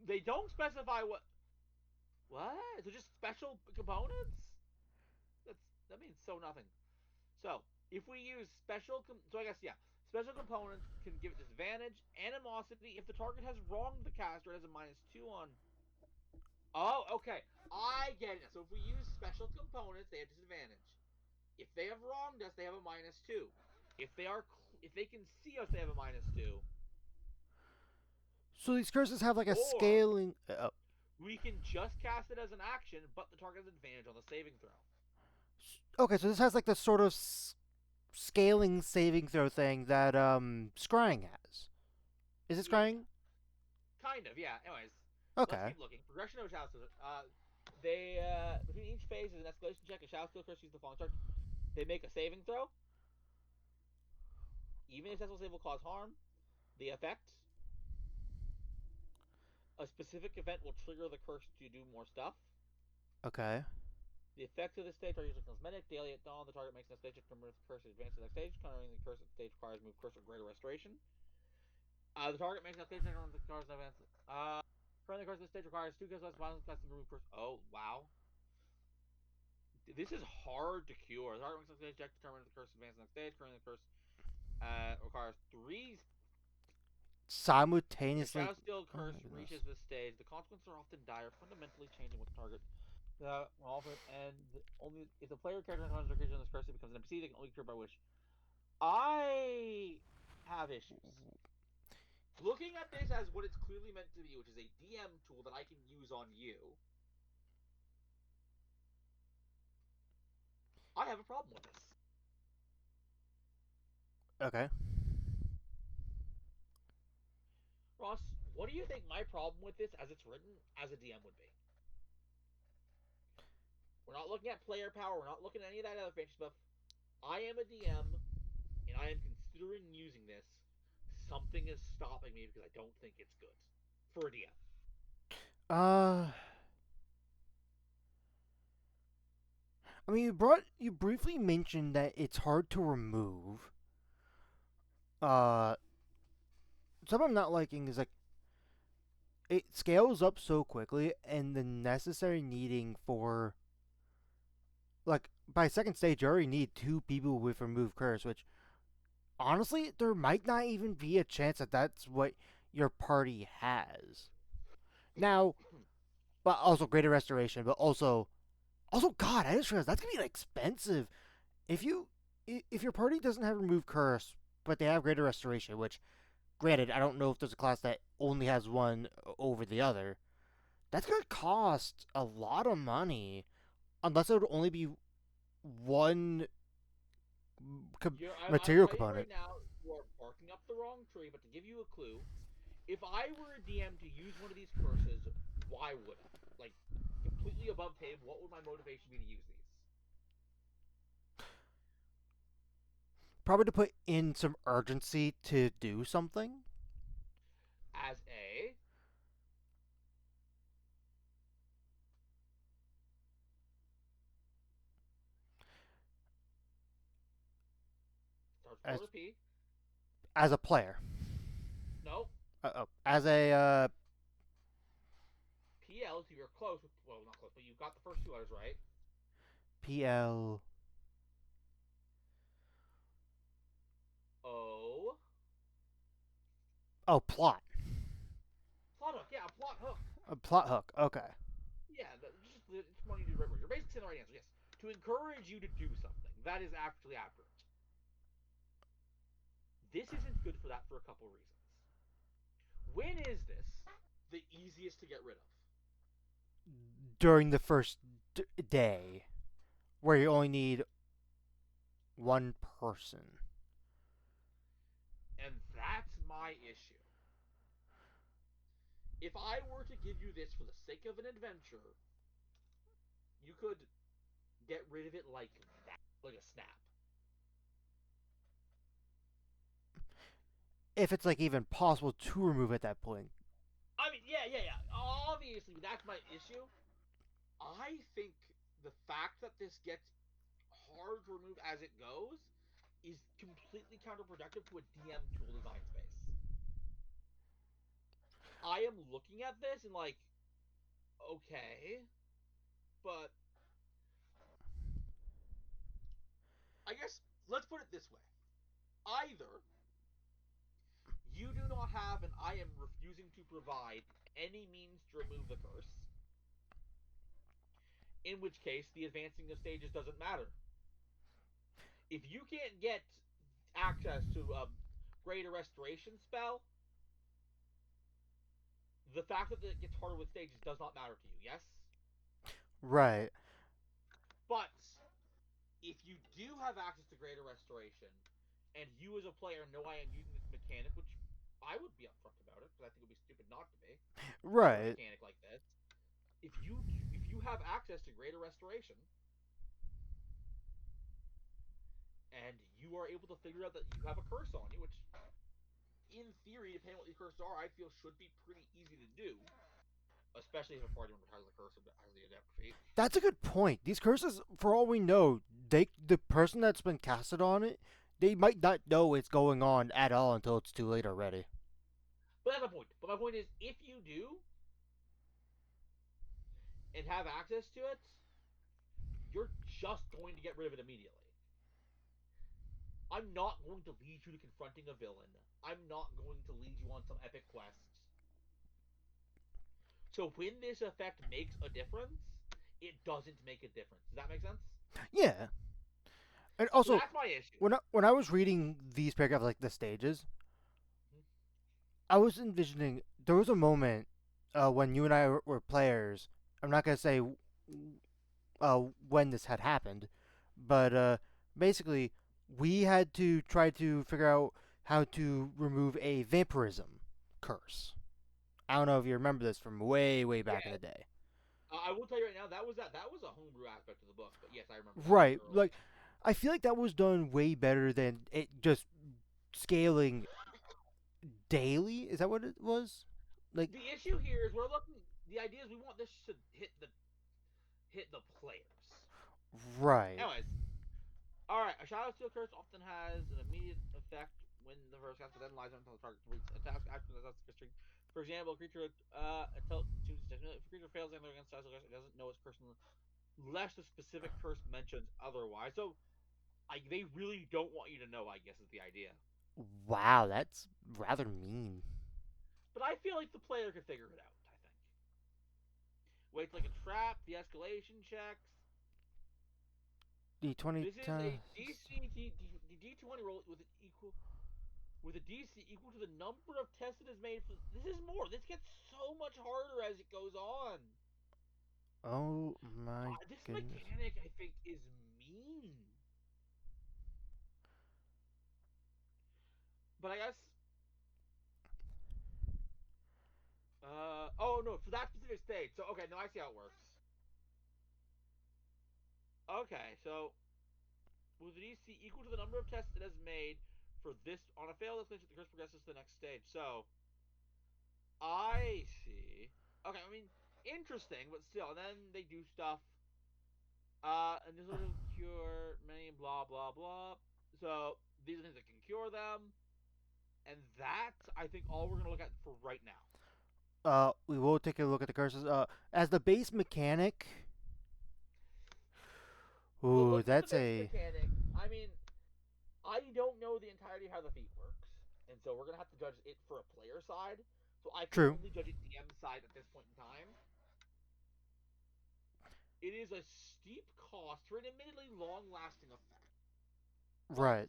They don't specify what. What? They're just special components? That means so nothing. So, if we use so I guess, yeah. Special components can give it disadvantage. Animosity, if the target has wronged the caster, it has a -2 on. Oh, okay. I get it. So if we use special components, they have disadvantage. If they have wronged us, they have a -2. If they can see us, they have a -2. So these curses have like a scaling. We can just cast it as an action, but the target has advantage on the saving throw. Okay, so this has like the sort of scaling saving throw thing that Scrying has. Is it Scrying? Kind of, yeah. Anyways, okay. Let's keep looking. Progression of Shadow Steel. They between each phase is an escalation check. A Shadow Steel curse uses the following charge. They make a saving throw. Even if successful save will cause harm, the effect. A specific event will trigger the curse to do more stuff. Okay. The effects of this stage are usually cosmetic. Daily at dawn, the target makes an stage to remove the curse advance to the next stage. Countering the curse at stage requires move curse or greater restoration. The target makes an stage to remove the curse advance. Currently, the curse of this stage requires 2 kills less violence casting to remove curse. Oh, wow. This is hard to cure. The target makes a stage check to determine if the curse advances to the next stage. Currently, the curse requires 3 simultaneously. The Shadow Steel curse reaches this stage. The consequences are often dire, fundamentally changing with the target. And only if the player character encounters a creature in this curse, it becomes an NPC. They can only cure by wish. I have issues. Looking at this as what it's clearly meant to be, which is a DM tool that I can use on you, I have a problem with this. Okay. Ross, what do you think my problem with this, as it's written, as a DM would be? We're not looking at player power. We're not looking at any of that other fancy stuff. I am a DM, and I am considering using this. Something is stopping me because I don't think it's good for a DM. I mean, you briefly mentioned that it's hard to remove. Something I'm not liking is like it scales up so quickly, and the necessary needing for like by second stage you already need 2 people with remove curse, which honestly there might not even be a chance that that's what your party has. Now, but also greater restoration, but also God, I just realized that's gonna be expensive. If your party doesn't have remove curse, but they have greater restoration, which granted I don't know if there's a class that only has one over the other, that's gonna cost a lot of money, unless it would only be one material component. Right now, you are barking up the wrong tree. But to give you a clue, if I were a DM to use one of these curses, why would I? Like, completely above table, what would my motivation be to use these? Probably to put in some urgency to do something. As a as a player. No. As a PL, so you're close. Well, not close, but you've got the first 2 letters right. PL. O. Oh, plot. Plot hook, yeah, plot hook. A plot hook, okay. Yeah, it's money to do right word. You're basically saying the right answer, yes. To encourage you to do something. That is actually accurate. This isn't good for that for a couple reasons. When is this the easiest to get rid of? During the first day, where you only need one person. And that's my issue. If I were to give you this for the sake of an adventure, you could get rid of it like that, like a snap. if it's like even possible to remove at that point. I mean, yeah. Obviously, that's my issue. I think the fact that this gets hard to remove as it goes is completely counterproductive to a DM tool design space. I am looking at this and like, okay, but I guess let's put it this way. Either you do not have and I am refusing to provide any means to remove the curse, in which case the advancing of stages doesn't matter. If you can't get access to a greater restoration spell, the fact that it gets harder with stages does not matter to you, yes? Right. But if you do have access to greater restoration, and you as a player know I am using this mechanic, which I would be upfront about it, because I think it would be stupid not to be, for a Right. mechanic like this. If you have access to greater restoration, and you are able to figure out that you have a curse on you, which in theory, depending on what these curses are, I feel should be pretty easy to do, especially if a party member has a curse or has the adept feat. That's a good point. These curses, for all we know, the person that's been casted on it, they might not know it's going on at all until it's too late already. But that's the point. But my point is, if you do and have access to it, you're just going to get rid of it immediately. I'm not going to lead you to confronting a villain. I'm not going to lead you on some epic quest. So when this effect makes a difference, it doesn't make a difference. Does that make sense? Yeah. And So also, that's my issue. when I was reading these paragraphs, like the stages, Mhm. I was envisioning there was a moment when you and I were players. I'm not gonna say when this had happened, but basically we had to try to figure out how to remove a vampirism curse. I don't know if you remember this from way back in Yeah, the day. I will tell you right now that was a homebrew aspect of the book. But yes, I remember that Right, thoroughly. like I feel like that was done way better than it just scaling daily. Is that what it was? Like, The issue here is we're looking. The idea is we want this to hit the players. right. Anyways, all right. A shadow steel curse often has an immediate effect when the first caster then lies until the target completes a task action that's string. For example, a creature until it chooses if a creature fails anything against shadow curse, it doesn't know its curse unless the specific curse mentions otherwise. So they really don't want you to know. I guess is the idea. Wow, that's rather mean. But I feel like the player could figure it out. I think. Waits like a trap. The escalation checks. D20 This is a DC D20 roll with an equal with a DC equal to the number of tests it has made. This is more. This gets so much harder as it goes on. Oh my This goodness. mechanic, I think, is mean. But I guess. Oh no, for that specific stage. So okay, now I see how it works. Okay, so with an DC equal to the number of tests it has made for this on a failed escalation, the curse progresses to the next stage. So I see. Okay, I mean, interesting, but still. And then they do stuff. And this will cure many blah blah blah. So these are things that can cure them, and that's I think all we're gonna look at for right now. We will take a look at the curses. As the base mechanic. So Ooh, looking at the that's base a mechanic, I mean, I don't know the entirety of how the feat works, and so we're gonna have to judge it for a player side. So I can true. only judge it DM side at this point in time. It is a steep cost for an admittedly long-lasting effect, but Right.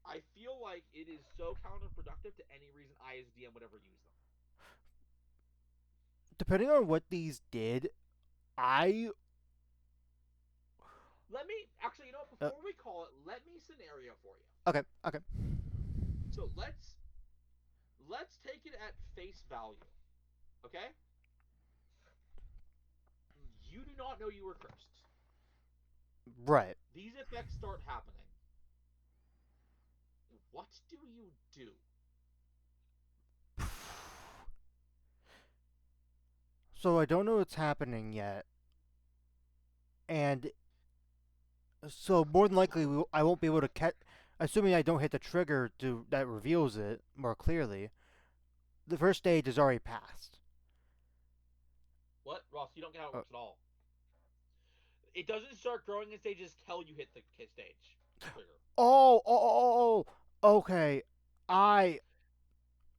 I feel like it is so counterproductive to any reason I as DM would ever use them. Depending on what these did, I Let me actually, uh, before we call it, let me scenario for you. okay. So let's take it at face value. Okay? You do not know you were cursed. Right. These effects start happening. what do you do? So I don't know what's happening yet, and so more than likely I won't be able to catch. Assuming I don't hit the trigger that reveals it more clearly, the first stage is already passed. What, Ross? You don't get how it Uh, works at all. It doesn't start growing in stages till you hit the stage trigger. okay. I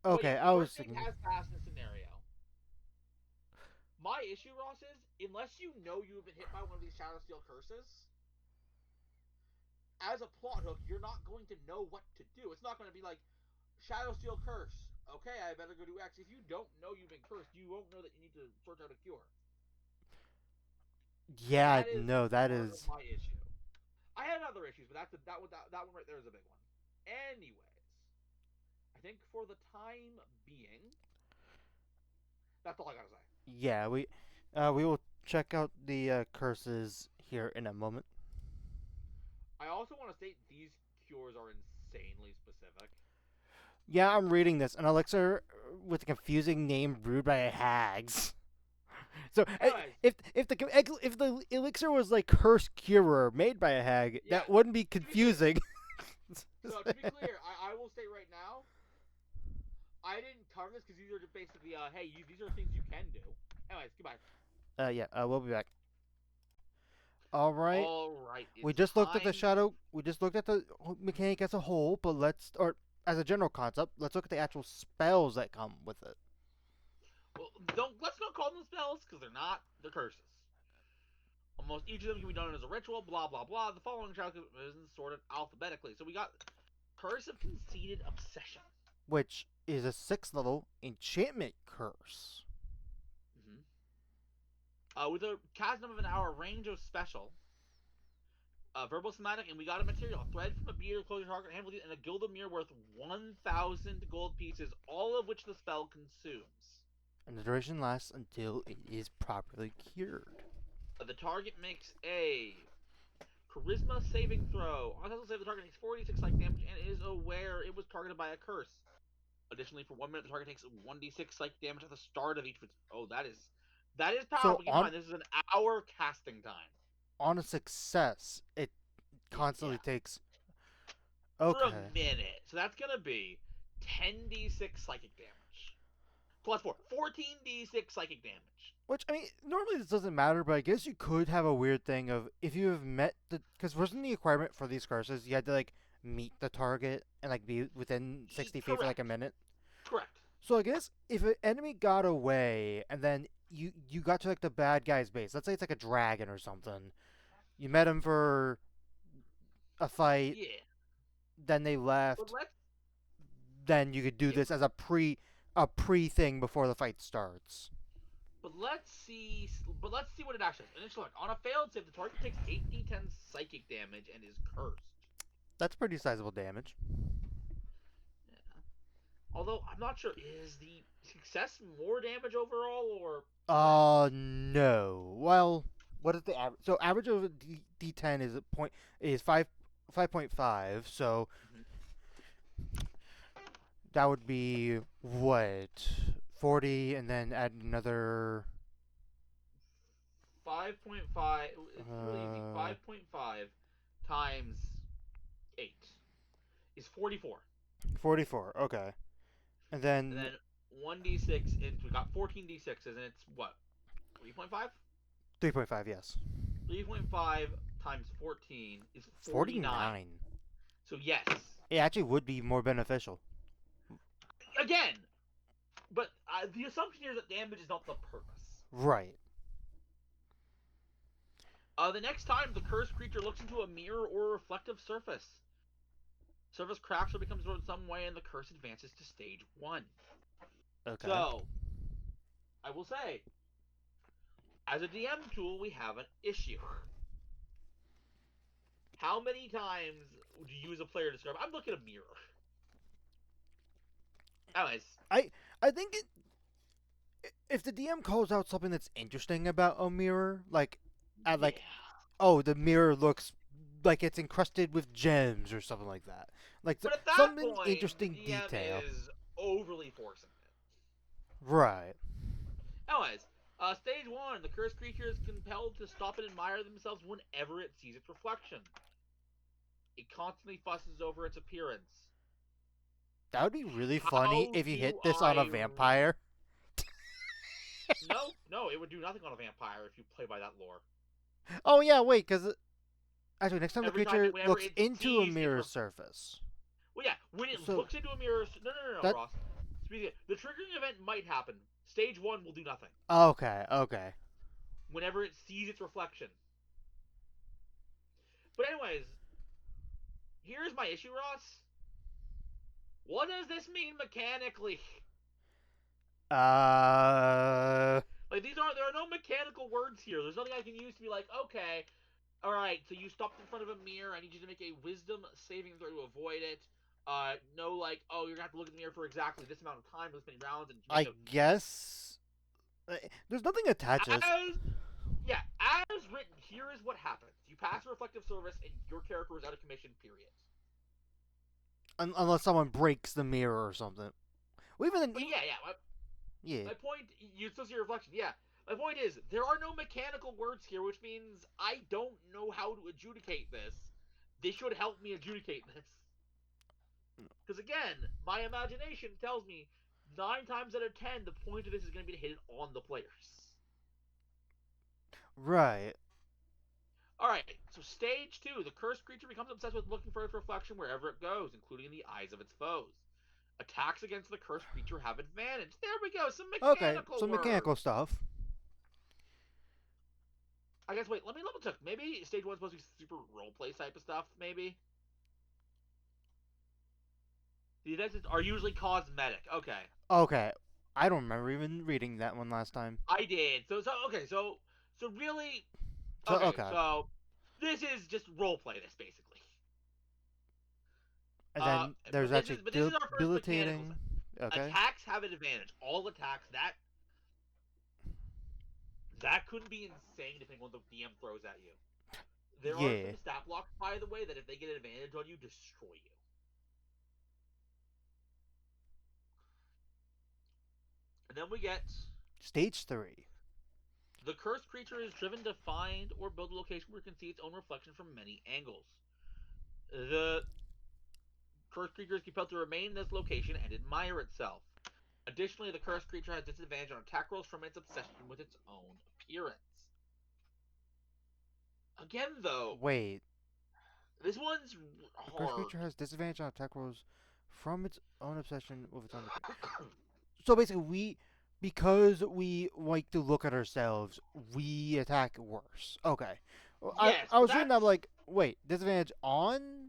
But yeah, okay. the I first was stage thinking. has passed in the scenario. My issue, Ross, is unless you know you have been hit by one of these Shadow Steel curses, as a plot hook, you're not going to know what to do. It's not going to be like Shadow Steel curse. Okay, I better go do X. If you don't know you've been cursed, you won't know that you need to sort out a cure. Yeah, That is no, that part of is. my issue. I had other issues, but that one right there is a big one. Anyways, I think for the time being, that's all I gotta say. Yeah, we will check out the curses here in a moment. I also want to state these cures are insanely specific. Yeah, I'm reading this. An elixir with a confusing name brewed by hags. So Anyways, if the elixir was like Curse Curer made by a hag, yeah. that wouldn't be To be clear, confusing. so to be clear, I will state right now, I didn't cover this because these are just basically, hey, these are things you can do. Anyways, goodbye. Yeah, we'll be back. All right. All right, We it's just looked at the time. shadow. We just looked at the mechanic as a whole, but or as a general concept, let's look at the actual spells that come with it. Well, let's not call them spells because they're not. They're curses. Almost each of them can be done as a ritual. Blah blah blah. The following chapter is sorted alphabetically. So we got Curse of Conceited Obsession. Which is a 6th level enchantment curse. With a cast number of an hour range of special, verbal somatic, and we got a material, a thread from a bead or closure target, hand and a gilded mirror worth 1,000 gold pieces, all of which the spell consumes. And the duration lasts until it is properly cured. The target makes a charisma saving throw. On a save, the target takes 46 psychic damage and is aware it was targeted by a curse. Additionally, for 1 minute, the target takes 1d6 psychic damage at the start of each. Oh, that is So powerful. Keep in mind, this is an hour casting time. on a success, it constantly Yeah. takes. For a Okay. minute. So that's going to be 10d6 psychic damage. Plus 4. 14d6 psychic damage. Which, I mean, normally this doesn't matter, but I guess you could have a weird thing of if you have met the. Because wasn't the requirement for these curses, you had to, like, meet the target and, like, be within 60 feet for, like, a minute? Correct. So I guess if an enemy got away and then you got to, like, the bad guy's base, let's say it's, like, a dragon or something, you met him for a fight, Yeah. then they But left, let's. then you could do Yeah, this as a pre thing before the fight starts. but let's see. But let's see what it actually does. Initial on a failed save, the target takes 8d10 psychic damage and is cursed. That's pretty sizable damage. Yeah. Although I'm not sure, is the success more damage overall or? No. Well, what is the average? So average of a D10 is a point is 5.5. So that would be what 40, and then add another. 5.5. It's really easy. Uh, 5.5 times 8 is 44. 44. Okay, and And then then 1d6, we got 14d6s, and it's what? 3.5? 3.5. Yes. 3.5 times 14 is 49. 49. So, yes. It actually would be more beneficial. Again! But the assumption here is that damage is not the purpose. Right. The next time the cursed creature looks into a mirror or a reflective surface, surface cracks or becomes in some way, and the curse advances to stage 1. Okay. So, I will say, as a DM tool, we have an issue. How many times do you as a player describe, I'm looking at a mirror? Anyways. I think if the DM calls out something that's interesting about a mirror, like, at like, Yeah. oh, the mirror looks like it's encrusted with gems or something like that. Like But at that something point, the interesting DM detail. is overly forcing it. Right. Anyways, stage 1, the cursed creature is compelled to stop and admire themselves whenever it sees its reflection. It constantly fusses over its appearance. That would be really funny How if you do hit this on a I vampire. No, it would do nothing on a vampire if you play by that lore. Oh yeah, wait, because actually next time the Every time creature whenever looks it into a sees its mirror surface. well, yeah, when it So looks into a mirror. No, that Ross. The triggering event might happen. Stage 1 will do nothing. okay. Whenever it sees its reflection. But anyways, here's my issue, Ross. What does this mean mechanically? Like there are no mechanical words here. There's nothing I can use to be like, okay, all right, so you stopped in front of a mirror. I need you to make a wisdom saving throw to avoid it. No, like, oh, you're gonna have to look in the mirror for exactly this amount of time, this many rounds, and make I guess there's nothing attached to this. as yeah, as written. Here is what happens: you pass a reflective service, and your character is out of commission. Period. Unless someone breaks the mirror or something. Well, But yeah. yeah. My point, you still see your reflection. Yeah, my point is there are no mechanical words here, which means I don't know how to adjudicate this. They should help me adjudicate this. Because again, my imagination tells me 9 times out of 10, the point of this is going to be to hit it on the players. Right. Alright, so stage 2. The cursed creature becomes obsessed with looking for its reflection wherever it goes, including in the eyes of its foes. Attacks against the cursed creature have advantage. There we go, some Okay. mechanical Some words. mechanical stuff. I guess, wait, let me level check. Maybe stage 1 is supposed to be super roleplay type of stuff, maybe? The events are usually cosmetic. Okay. Okay. I don't remember even reading that one last time. I did. So really, So okay, okay. so this is just roleplay. This basically. And then there's actually But this is our first mechanical set. debilitating. Okay. Attacks have an advantage. All attacks that could be insane depending on what the DM throws at you. There are Yeah. some stat blocks, by the way, that if they get an advantage on you, destroy you. And then we get Stage 3. the cursed creature is driven to find or build a location where it can see its own reflection from many angles. The cursed creature is compelled to remain in this location and admire itself. Additionally, the cursed creature has disadvantage on attack rolls from its obsession with its own appearance. Again, though, Wait. this one's The cursed hard. creature has disadvantage on attack rolls from its own obsession with its own. So basically, because we like to look at ourselves, we attack worse. Okay. Well, Yes, I but was reading that that's like, wait, disadvantage on,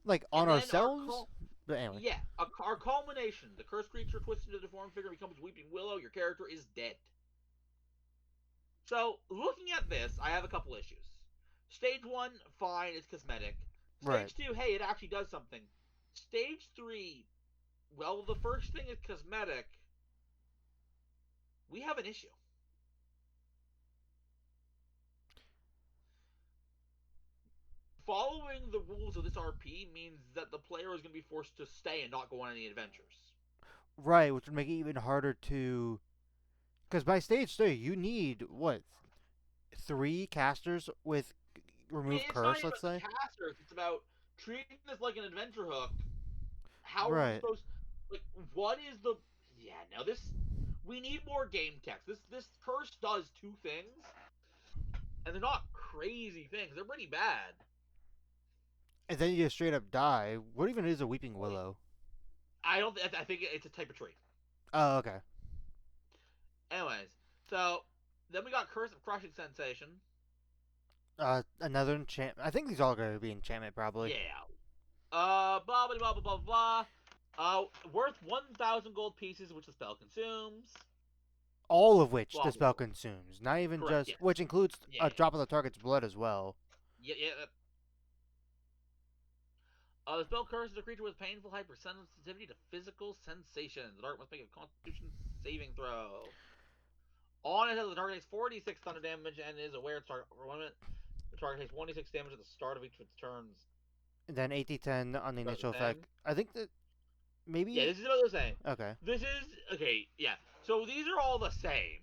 like on and then ourselves. But anyway. our culmination. The cursed creature twists into a deformed figure, becomes Weeping Willow. Your character is dead. So, looking at this, I have a couple issues. Stage 1, fine, it's cosmetic. Right. Stage 2, hey, it actually does something. Stage 3, well, the first thing is cosmetic. We have an issue. Following the rules of this RP means that the player is going to be forced to stay and not go on any adventures. Right, which would make it even harder to. Because by stage 3, you need what? 3 casters with I mean, remove it's not curse, even let's about the say. casters. It's about treating this like an adventure hook. How are we Right. supposed? Like, what is the? Yeah, no. We need more game text. This curse does 2 things, and they're not crazy things. They're pretty bad. And then you just straight up die. What even is a weeping willow? I don't. I think it's a type of tree. Oh, okay. Anyways, so then we got Curse of Crushing Sensation. Another enchantment. I think these all going to be enchantment, probably. Yeah. Blah blah blah blah blah blah. Worth 1,000 gold pieces, which the spell consumes. All of which Blah, the blah, spell blah. consumes. Not even Correct. just. Yes. Which includes Yeah. a drop of the target's blood as well. Yeah. The spell curses a creature with painful hypersensitivity to physical sensations. The target must make a Constitution saving throw. On it, the target takes 46 thunder damage and is aware its target for 1 minute. The target takes 1d6 damage at the start of each of its turns. And then 8d10 on the About the initial same. effect. I think that maybe. Yeah, this is about the same. Okay. This is okay. Yeah. So these are all the same.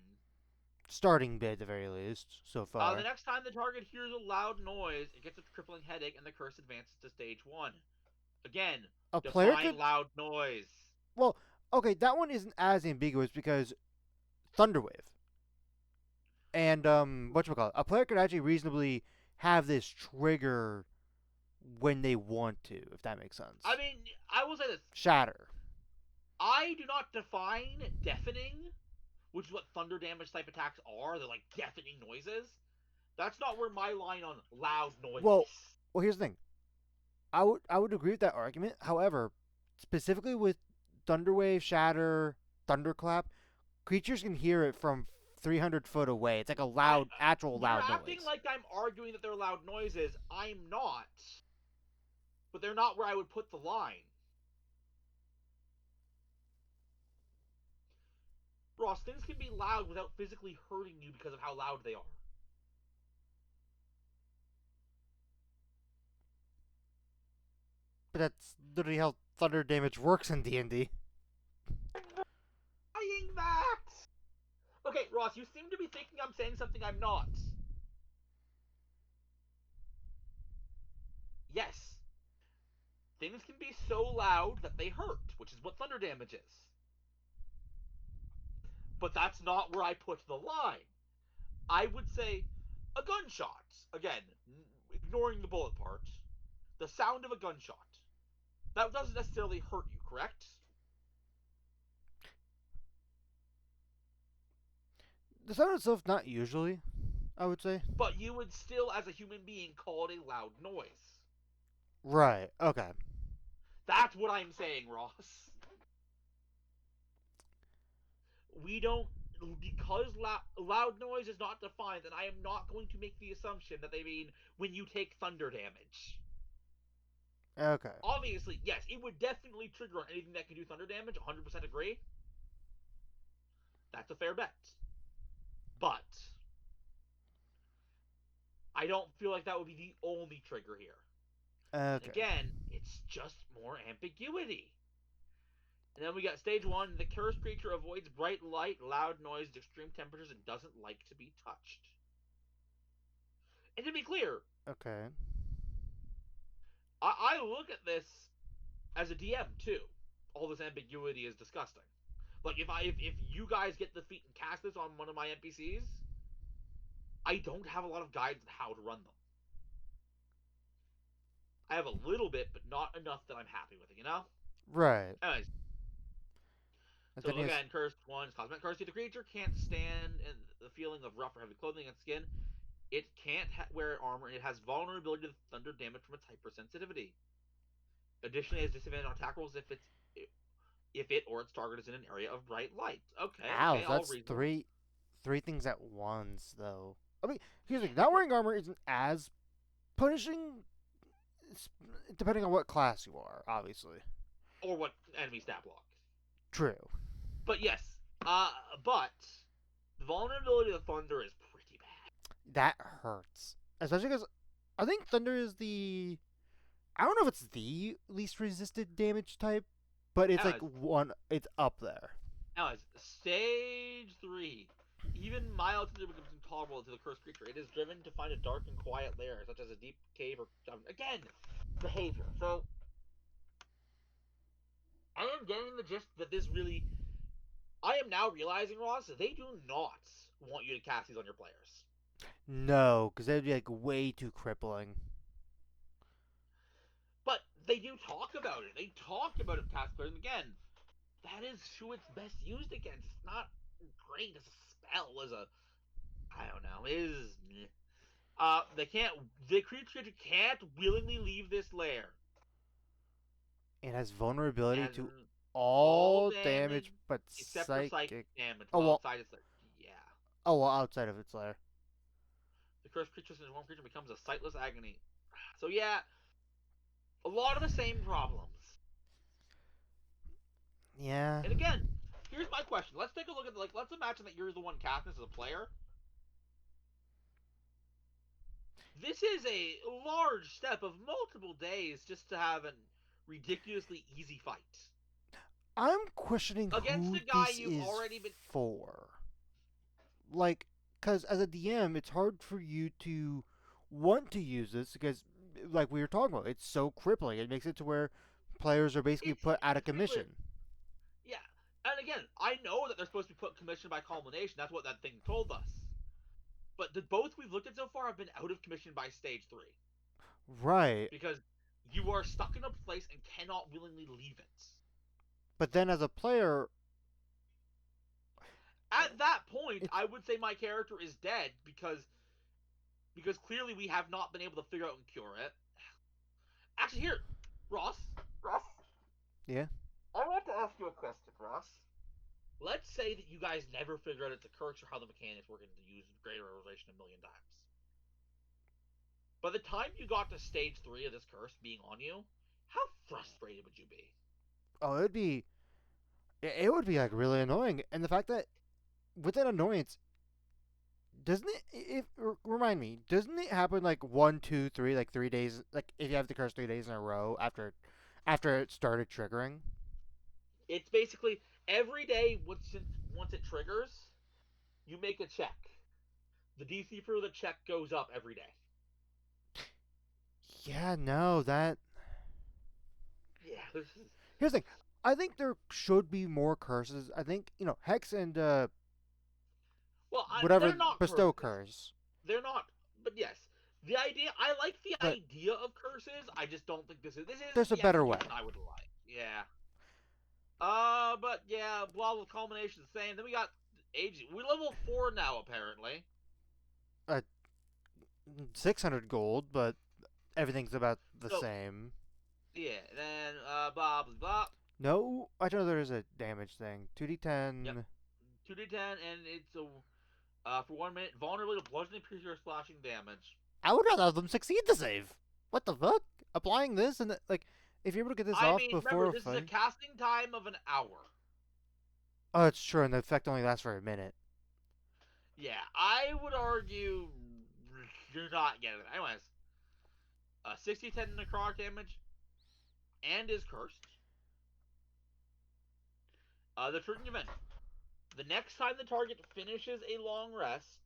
Starting bid at the very least so far. The next time the target hears a loud noise, it gets a crippling headache, and the curse advances to stage 1. Again, A player define could. loud noise. Well, okay, that one isn't as ambiguous because Thunderwave. And whatchamacallit, a player could actually reasonably have this trigger when they want to, if that makes sense. I mean, I will say this. Shatter. I do not define deafening, which is what thunder damage type attacks are. They're like deafening noises. That's not where my line on loud noise Well, is. well, here's the thing. I would agree with that argument. However, specifically with Thunderwave, Shatter, Thunderclap, creatures can hear it from 300 foot away. It's like a loud, actual loud You're noise. acting like I'm arguing that they're loud noises. I'm not. But they're not where I would put the line. Ross, things can be loud without physically hurting you because of how loud they are. But that's literally how thunder damage works in D&D. Saying that. Okay, Ross, you seem to be thinking I'm saying something I'm not. Yes. Things can be so loud that they hurt, which is what thunder damage is. But that's not where I put the line. I would say a gunshot. Again, ignoring the bullet part. The sound of a gunshot. That doesn't necessarily hurt you, correct? The sound itself, not usually, I would say. But you would still, as a human being, call it a loud noise. Right, okay. That's what I'm saying, Ross. We don't, because loud noise is not defined, and I am not going to make the assumption that they mean when you take thunder damage. Okay. Obviously, yes, it would definitely trigger on anything that can do thunder damage. 100% agree. That's a fair bet. But I don't feel like that would be the only trigger here. Okay. Again, it's just more ambiguity. And then we got stage 1. The cursed creature avoids bright light, loud noise, extreme temperatures, and doesn't like to be touched. And to be clear, Okay. I look at this as a DM too. All this ambiguity is disgusting. Like if you guys get the feat and cast this on one of my NPCs, I don't have a lot of guidance on how to run them. I have a little bit, but not enough that I'm happy with it, you know? Right. Anyways. So again, cursed 1 cosmetic curse. The creature can't stand the feeling of rough or heavy clothing and skin. It can't wear armor, and it has vulnerability to thunder damage from its hypersensitivity. Additionally, it has disadvantage on attack rolls if it or its target is in an area of bright light. Okay, Ow, okay, that's three things at once, though. I mean, here's the thing. Not wearing armor isn't as punishing, depending on what class you are, obviously. Or what enemy stat block. True. But yes, but the vulnerability of thunder is pretty bad. That hurts. Especially because I think thunder is the... I don't know if it's the least resisted damage type, but it's like one... It's up there. Now, stage 3. Even mild thunder becomes intolerable to the cursed creature. It is driven to find a dark and quiet lair, such as a deep cave or... Again, behavior. So, I am getting the gist that this really... I am now realizing, Ross, that they do not want you to cast these on your players. No, because that'd be like way too crippling. But they do talk about it. They talk about it cast players, and again, that is who it's best used against. It's not great as a spell, as a... I don't know. It is... The creature can't willingly leave this lair. It has vulnerability to all damage but except psychic... for psychic damage. Outside its lair. Yeah. Oh, well, outside of its lair. The cursed creature since one creature becomes a sightless agony. So yeah, a lot of the same problems. Yeah. And again, here's my question. Let's take a look at let's imagine that you're the one casting this as a player. This is a large step of multiple days just to have a ridiculously easy fight I'm questioning against who a guy this you've is already been. for. Like, because as a DM, it's hard for you to want to use this because, like we were talking about, it's so crippling. It makes it to where players are basically It's put out of really, commission. yeah. And again, I know that they're supposed to be put commission by culmination. That's what that thing told us. But the both we've looked at so far have been out of commission by stage 3 Right. because you are stuck in a place and cannot willingly leave it. But then as a player, At that point, it's I would say my character is dead because clearly we have not been able to figure out and cure it. Actually, here, Ross, yeah. I want to ask you a question, Ross. Let's say that you guys never figure out it's a curse or how the mechanics work and to use greater realization a million times. By the time you got to stage 3 of this curse being on you, how frustrated would you be? Oh, it would be like really annoying, and the fact that with that annoyance, doesn't it? If remind me, doesn't it happen like 1, 2, 3, like 3 days? Like if you have the curse 3 days in a row after it started triggering. It's basically every day once it triggers, you make a check. The DC for the check goes up every day. Yeah, no, that. Yeah, this is. Here's the thing. I think there should be more curses. I think Hex and Well, whatever they're not bestow curses. curse, They're not. But yes, the idea. I like the but idea of curses. I just don't think this isn't there's a the better way. execution I would like. Yeah. But yeah, blah with culmination the same. Then we got age. We level 4 now apparently. 600 gold, but everything's about the So same. yeah, then blah blah blah. No, I know there's a damage thing. Yep. 2d10. 2d10 and it's a for 1 minute vulnerable to bludgeoning, piercing, or slashing damage. I would rather them succeed the save. What the fuck? Applying this and like, if you're able to get this I off mean, before remember a this is a fight. casting time of an hour. Oh, it's true, and the effect only lasts for a minute. Yeah, I would argue you're not getting it. Anyways, 60-10 necrotic damage and is cursed. The triggering event. The next time the target finishes a long rest,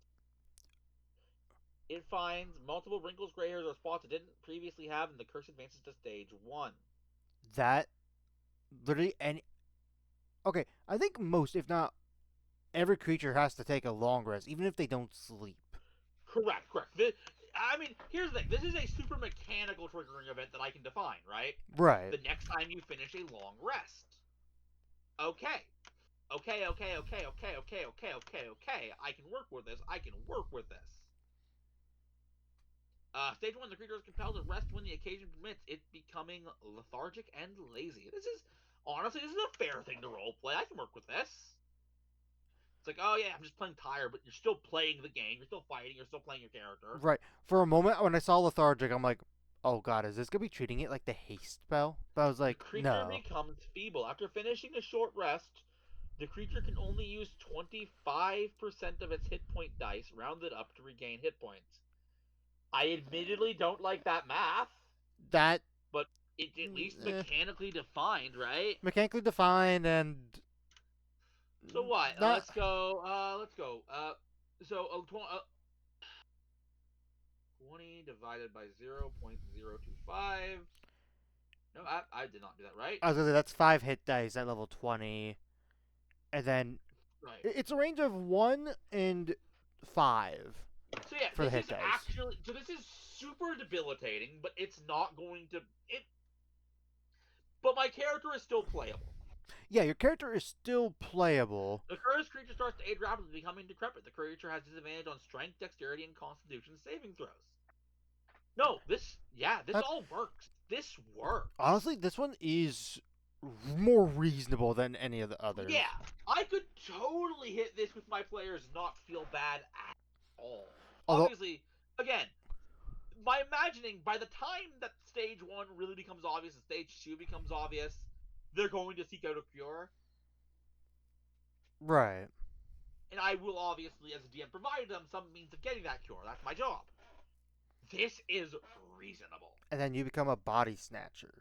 it finds multiple wrinkles, gray hairs, or spots it didn't previously have, and the curse advances to stage 1. That literally any. Okay, I think most, if not every creature, has to take a long rest, even if they don't sleep. Correct. I mean, here's the thing. This is a super mechanical triggering event that I can define, right? Right. The next time you finish a long rest. Okay. Okay. I can work with this. Stage 1, the creature is compelled to rest when the occasion permits, it becoming lethargic and lazy. Honestly, this is a fair thing to roleplay. I can work with this. It's like, oh yeah, I'm just playing tired, but you're still playing the game. You're still fighting. You're still playing your character. Right. For a moment, when I saw lethargic, I'm like, oh god, is this gonna be treating it like the haste spell? But I was The like, creature no. becomes feeble. After finishing a short rest, the creature can only use 25% of its hit point dice, rounded up, to regain hit points. I admittedly don't like that math, That but it's at least eh, mechanically defined, right? mechanically defined and So what? not. Let's go. So 20 divided by 0.025. No, I did not do that right. I was gonna say that's 5 hit dice at level 20, and then Right. it's a range of 1 and 5 So yeah, for the hit dice. this is super debilitating, but it's not going to it. But my character is still playable. Yeah, your character is still playable. The cursed creature starts to age rapidly, becoming decrepit. The creature has disadvantage on strength, dexterity, and constitution saving throws. No, this That, all works. This works. honestly, this one is more reasonable than any of the others. Yeah, I could totally hit this with my players, not feel bad at all. Although, Obviously, again, by imagining by the time that stage 1 really becomes obvious and stage 2 becomes obvious, they're going to seek out a cure. right. And I will obviously, as a DM, provide them some means of getting that cure. That's my job. this is reasonable. And then you become a body snatcher.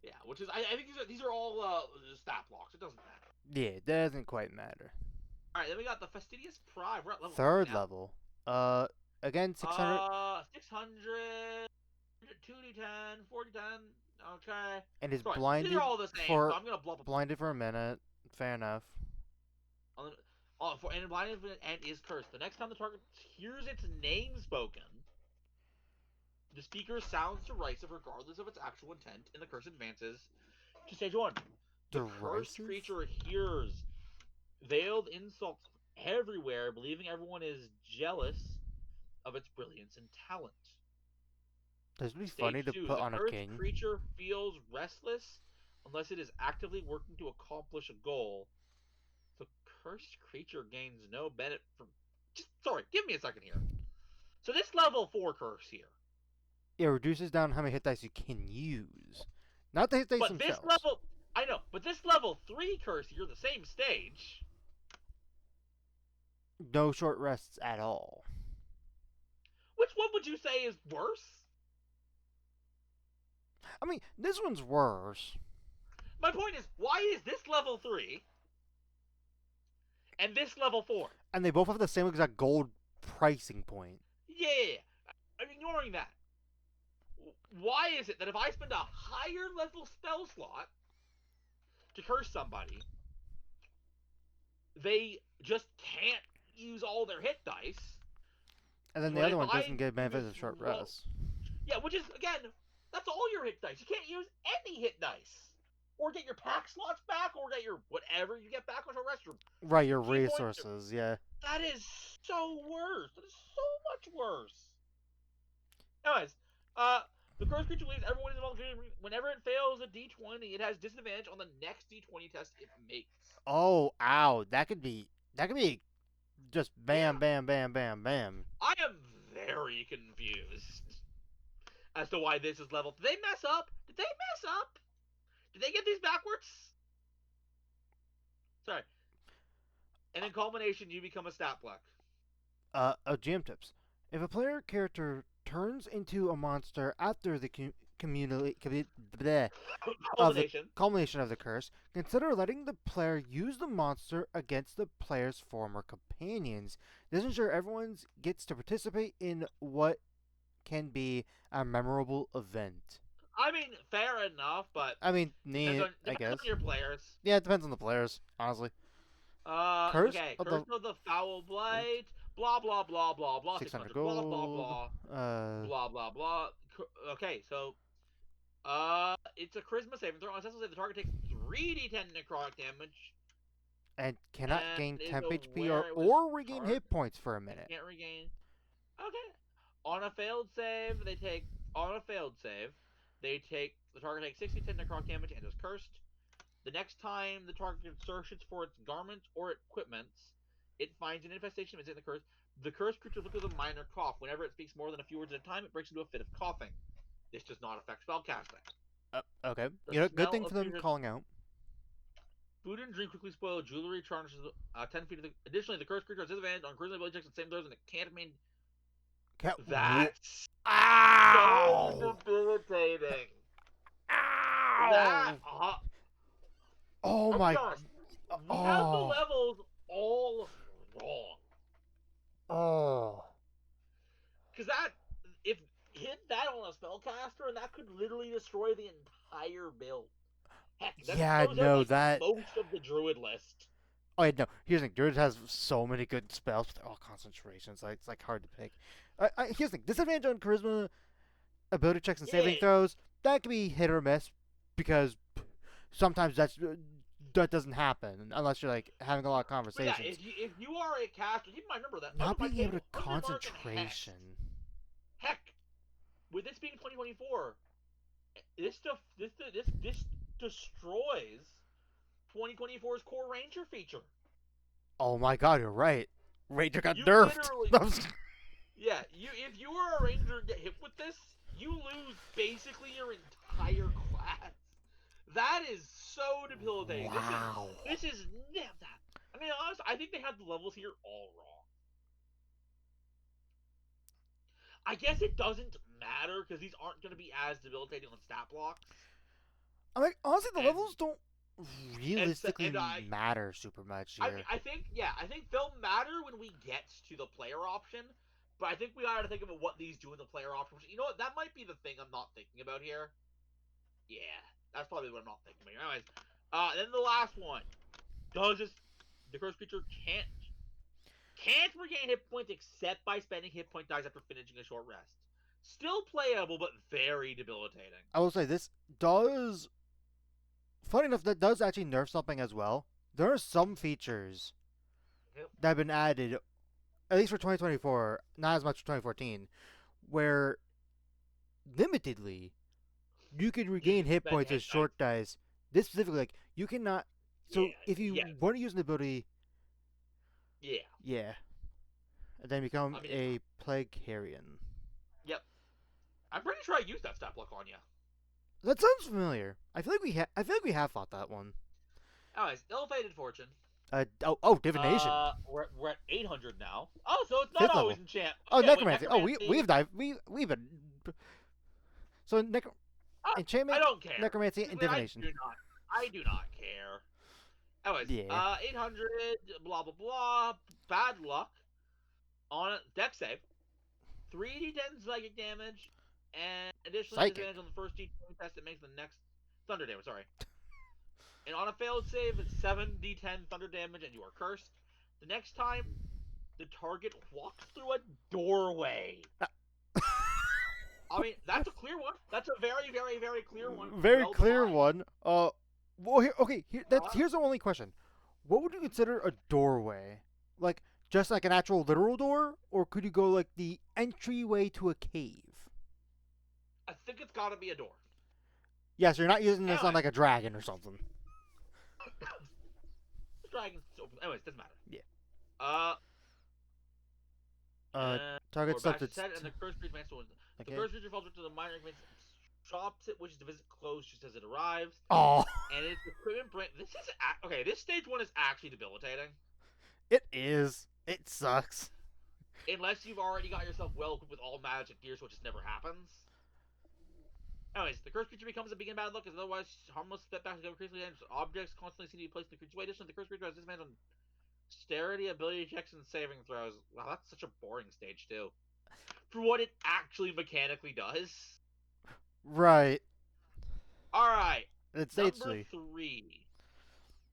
Yeah, which is I think these are all stat blocks. It doesn't matter. Yeah, it doesn't quite matter. All right, then we got the Fastidious Pride. We're at level 3 Third now. level. Again 600. 600, 2d10, 4d10. Okay. And is Sorry, blinded these are all the same, for so I'm gonna bluff them. blinded for a minute. Fair enough. And blinded and is cursed. The next time the target hears its name spoken, the speaker sounds derisive regardless of its actual intent, and the curse advances to stage 1. The cursed Derisive? creature hears veiled insults everywhere, believing everyone is jealous of its brilliance and talent. This would be Stage funny to 2. put The on a cursed king. creature feels restless unless it is actively working to accomplish a goal. The cursed creature gains no benefit from... Sorry, give me a second here. So this level 4 curse here. It reduces down how many hit dice you can use. Not the hit dice But themselves. this level... I know, but this level 3 curse here, the same stage... No short rests at all. Which one would you say is worse? I mean, this one's worse. My point is, why is this level 3 and this level 4? And they both have the same exact gold pricing point. Yeah, I'm ignoring that. Why is it that if I spend a higher level spell slot to curse somebody, they just can't use all their hit dice? And then the other one doesn't get benefits of short rest. Yeah, which is, again, that's all your hit dice. You can't use any hit dice. Or get your pack slots back, or get your whatever you get back on your restroom. Right, your resources, yeah. That is so worse. That is so much worse. Anyways, the cursed creature believes everyone is involved. Whenever it fails a d20, it has disadvantage on the next d20 test it makes. Oh, ow. That could be just bam, bam, bam, bam, bam. I am very confused as to why this is level. Did they mess up? Did they mess up? Did they get these backwards? Sorry. And in culmination, you become a stat block. GM tips. If a player character turns into a monster after the culmination of the curse, consider letting the player use the monster against the player's former companions. This ensures everyone gets to participate in what can be a memorable event. I mean, fair enough, but I mean, neat, I guess. On your players. Yeah, it depends on the players, honestly. Curse of the Foul Blight, blah blah blah blah blah, 600 gold, gold, blah blah blah. Okay, so it's a charisma saving throw. On successful save, the target takes 3d10 necrotic damage and cannot gain temp HP or regain hit points for a minute. Can't regain. Okay. On a failed save, the target takes 60 necrotic damage and is cursed. The next time the target searches for its garments or equipments, it finds an infestation within the curse. The cursed creature looks with a minor cough. Whenever it speaks more than a few words at a time, it breaks into a fit of coughing. This does not affect spellcasting. Okay. Good thing for them calling out. Food and drink quickly spoil jewelry, tarnishes 10 feet. Additionally, the cursed creature has disadvantage on charisma ability checks and same throws, and it can't mean. That's so debilitating. Ow! Oh my god. We have the levels all wrong. Oh. Because if hit that on a spellcaster, and that could literally destroy the entire build. Heck, that most of the druid list. Oh yeah, no. Here's the thing. Druid has so many good spells, but they're all concentrations. It's like hard to pick. Here's the thing. Disadvantage on charisma, ability checks, and saving throws. That can be hit or miss because sometimes that doesn't happen unless you're like having a lot of conversations. Yeah, if you are a caster, you might remember that. Not being able to concentration. Heck, with this being 2024, this destroys 2024's core ranger feature. Oh my god, you're right. Ranger got nerfed. Yeah, if you are a ranger and get hit with this, you lose basically your entire class. That is so debilitating. Wow. This is that. I mean, honestly, I think they have the levels here all wrong. I guess it doesn't matter because these aren't going to be as debilitating on stat blocks. I mean, honestly, the And- levels don't realistically and I- matter super much here. I think they'll matter when we get to the player option, but I think we gotta think about what these do in the player option. You know what? That might be the thing I'm not thinking about here. Yeah, that's probably what I'm not thinking about here. Anyways, then the last one. The cursed creature can't regain hit points except by spending hit point dice after finishing a short rest. Still playable, but very debilitating. I will say this does. Funny enough, that does actually nerf something as well. There are some features Yep. that have been added, at least for 2024, not as much for 2014, where limitedly you can regain hit spend points hit as short dice. This specifically, like you cannot. So Yeah, if you yeah. want to use an ability, Yeah. yeah, and then become I mean- a Plague Carrion. Yep. I'm pretty sure I used that stat block on you. That sounds familiar. I feel like we have fought that one. Anyways, ill-fated fortune. Divination. We're at 800 now. Oh, so it's not Fifth always level. enchant. Oh, Okay, wait, necromancy. We've been. So enchantment, I don't care. necromancy, and divination. I do not care. Anyways, Yeah. 800, blah blah blah. Bad luck on a deck save. 3d10 psychic damage, and additionally Psychic. disadvantage on the first d20 test that makes the next thunder damage. Sorry. And on a failed save, it's 7d10 thunder damage, and you are cursed. The next time, the target walks through a doorway. I mean, that's a clear one. That's a very, very, very clear one. Very Well clear defined. one. Well, here's the only question. What would you consider a doorway? Like just like an actual literal door, or could you go like the entryway to a cave? I think it's got to be a door. Yes, you're not using this on Anyway. like a dragon or something. Dragon's open. Anyways, doesn't matter. Yeah. And Target we're back to subject. set, and the cursed creature advances to Okay. the cursed creature falls into the minor inconvenience, chops it, wishes to visit close just as it arrives, Oh, and it's equipment brain. This is okay. This stage one is actually debilitating, it is. It sucks. unless you've already got yourself well equipped with all magic gears, which just never happens. Anyways, the cursed creature becomes a begin bad luck, as otherwise harmless step back to increasingly dangerous objects constantly seem to be placed in the creature's way. Additionally, the cursed creature has disadvantage on dexterity, ability checks, and saving throws. Wow, that's such a boring stage too. For what it actually mechanically does. Right. All right, It's number actually 3.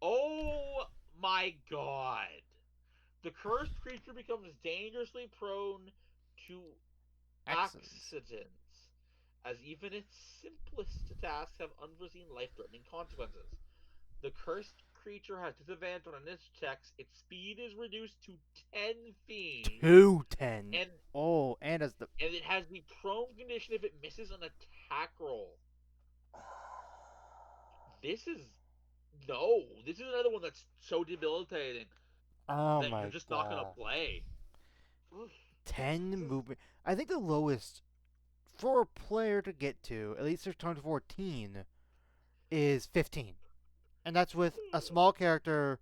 Oh my god. The cursed creature becomes dangerously prone to accidents. accidents, as even its simplest tasks have unforeseen life-threatening consequences. The cursed creature has disadvantage on initiative checks. Its speed is reduced to 10 feet, 210. and And as the it has the prone condition if it misses an attack roll. This is another one that's so debilitating oh that my you're just god, not gonna play. Oof. 10 movement. I think the lowest for a player to get to, at least for 2014, is 15, and that's with a small character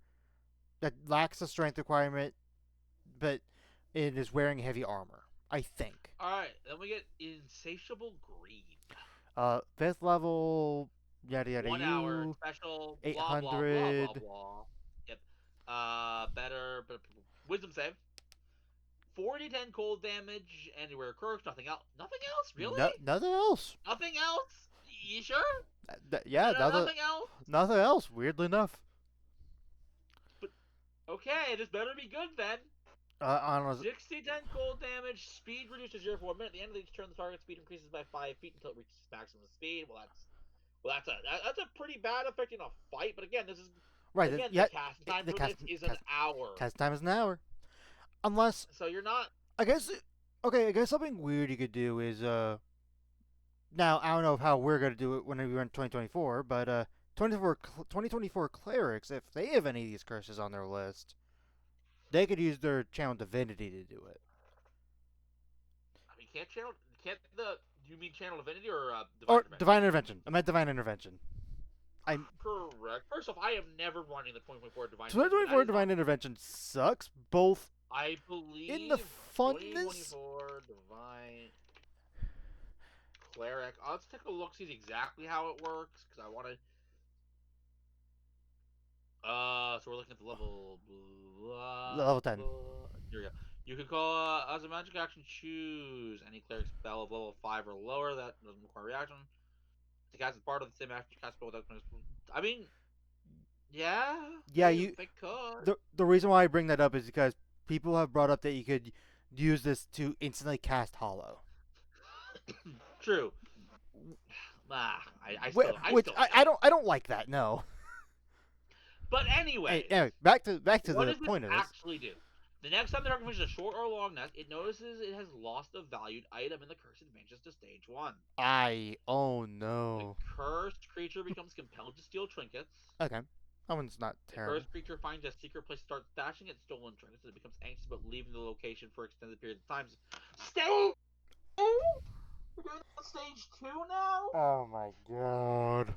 that lacks a strength requirement, but it is wearing heavy armor. I think. All right, then we get insatiable greed. 5th level, yada yada 1 hour you. special. 800. Blah, blah, blah, blah. Yep. Better wisdom save. 40-10 cold damage, anywhere cursed. Nothing else. Nothing else, really? Nothing else. Nothing else. You sure? Yeah, Nothing else. nothing else. Weirdly enough. Okay, this better be good then. Honestly, 60-10 cold damage, speed reduced to 0 for 1 minute. At the end of each turn, the target speed increases by 5 feet until it reaches maximum speed. That's a pretty bad effect in a fight. But again, this is right. again Yeah, the cast time the for cast- this is an cast- hour. cast time is an hour. Unless So you're not. I guess something weird you could do is now I don't know how we're gonna do it when we run 2024, but 2024 clerics, if they have any of these curses on their list, they could use their channel divinity to do it. I mean, do you mean channel divinity or divine Or intervention? divine intervention. I meant divine intervention. Correct. First off, I have never run in the 2024 divine. 2024 That is divine intervention sucks both not- I believe in the funness 2024 Divine Cleric. Let's take a look, see exactly how it works, because I want to. So we're looking at the level. Level 10. Here we go. You can call as a magic action. Choose any cleric spell of level 5 or lower that doesn't require reaction. To cast as part of the same action, cast spell without. I mean, yeah. Yeah, They could. the reason why I bring that up is because people have brought up that you could use this to instantly cast Hollow. True. I Which, still I don't like that. No. But anyway, back to what the does this point of this. actually do? The next time the target finishes a short or long nest, it notices it has lost a valued item and the curse advances to stage 1. Oh no. The cursed creature becomes compelled to steal trinkets. Okay. That one's not The terrible. cursed creature finds a secret place to start stashing its stolen trinkets and it becomes anxious about leaving the location for extended periods of time. Stage 2? We're going to stage 2 now? Oh my god.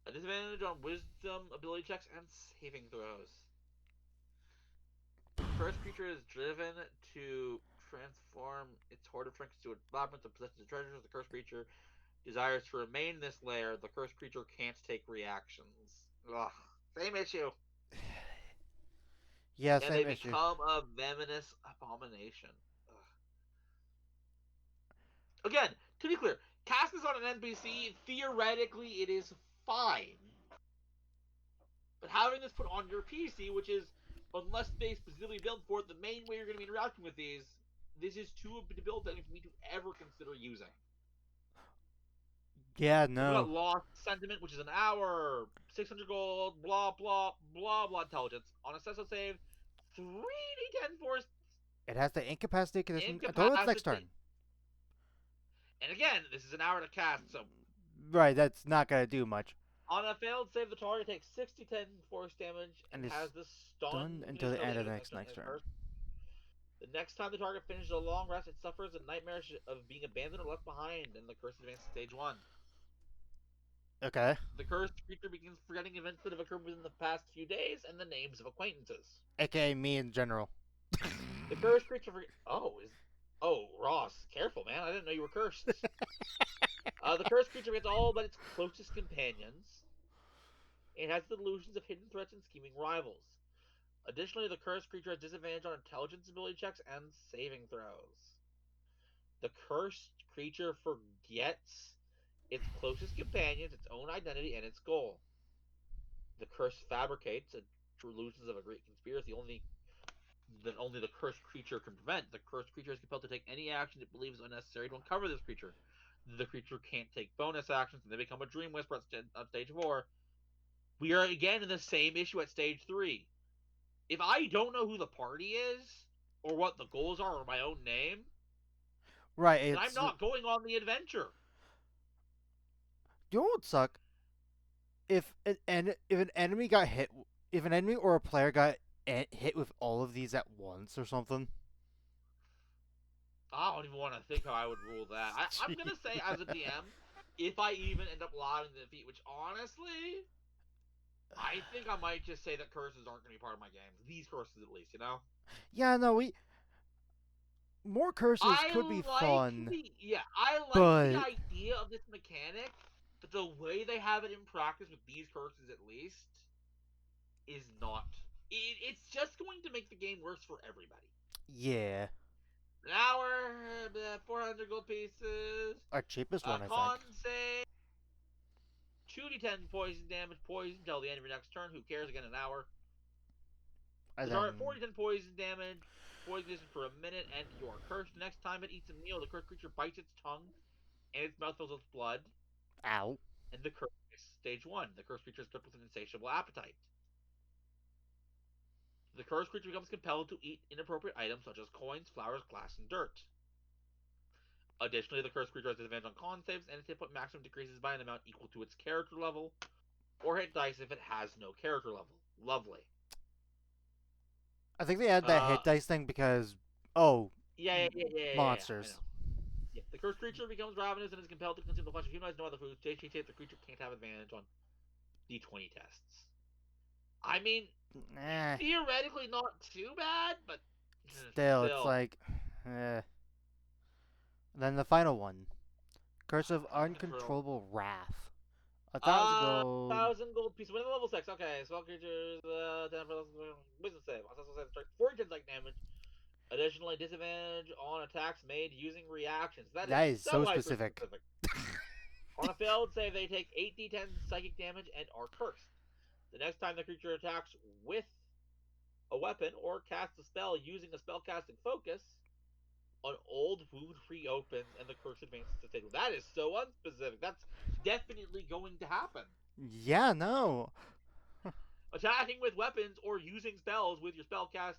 A disadvantage on wisdom, ability checks, and saving throws. The cursed creature is driven to transform its hoard of trinkets to a labyrinth of possessions and treasures. The cursed creature desires to remain in this lair. The cursed creature can't take reactions. Ugh. Same issue. Yeah, And they same issue. become a venomous abomination. Ugh. Again, to be clear, cast this on an NPC, theoretically it is fine. But having this put on your PC, which is, unless they specifically built for it, the main way you're going to be interacting with these, this is too debilitating for me to ever consider using. Yeah, We got no. Lost Sentiment, which is an hour, 600 gold, blah, blah, blah, blah intelligence. On a successful save, 3d10 force It has to incapacitate condition until its incapacity. next turn. And again, this is an hour to cast, so Right, that's not gonna do much. on a failed save, the target takes 6d10 force damage and And has it's the stun done until the end of the next turn. The next time the target finishes a long rest, it suffers a nightmare of being abandoned or left behind, and the curse advances to stage 1. Okay. The cursed creature begins forgetting events that have occurred within the past few days and the names of acquaintances. AKA me in general. The cursed creature Ross, careful, man. I didn't know you were cursed. The cursed creature gets all but its closest companions. It has the delusions of hidden threats and scheming rivals. Additionally, the cursed creature has disadvantage on intelligence ability checks and saving throws. The cursed creature forgets its closest companions, its own identity, and its goal. The curse fabricates delusions of a great conspiracy that only the cursed creature can prevent. The cursed creature is compelled to take any action it believes is unnecessary to uncover this creature. The creature can't take bonus actions, and they become a dream whisperer on stage 4. We are again in the same issue at stage 3. If I don't know who the party is, or what the goals are, or my own name, Right, then I'm not going on the adventure. You know what would suck? If an enemy got hit, if an enemy or a player got hit with all of these at once or something. I don't even want to think how I would rule that. I'm gonna say as a DM, if I even end up allowing the defeat, which honestly, I think I might just say that curses aren't gonna be part of my games. These curses, at least, you know. Yeah, no, more curses could be fun. I like the idea of this mechanic, but the way they have it in practice with these curses, at least, is not. It's just going to make the game worse for everybody. Yeah. An hour, 400 gold pieces. Our cheapest one, I con think. save. 2d10 poison damage, poison until the end of your next turn. Who cares? Again, an hour. The target 4d10 poison damage, poison for a minute, and you are cursed. The next time it eats a meal, the cursed creature bites its tongue, and its mouth fills with blood. Ow. And the curse is stage 1. The cursed creature is gripped with an insatiable appetite. The cursed creature becomes compelled to eat inappropriate items such as coins, flowers, glass, and dirt. Additionally, the cursed creature has disadvantage on con saves, and its hit point maximum decreases by an amount equal to its character level, or hit dice if it has no character level. Lovely. I think they add that hit dice thing because, monsters. Yeah, the cursed creature becomes ravenous and is compelled to consume the flesh of humans, no other food. The creature can't have advantage on d20 tests. I mean, theoretically not too bad, but Still, it's like, eh. Then the final one, Curse of Uncontrollable Wrath. 1,000 gold. 1,000 gold piece. Winning level 6. Okay, spell creatures, 10 for wisdom save. Also save strike 4 like damage. Additionally, disadvantage on attacks made using reactions. That That is is so so hyper specific. specific. On a failed save, they take 8d10 psychic damage and are cursed. The next time the creature attacks with a weapon or casts a spell using a spellcasting focus, an old wound reopens and the curse advances to fatal. That is so unspecific. That's definitely going to happen. Yeah, no. Attacking with weapons or using spells with your spellcast.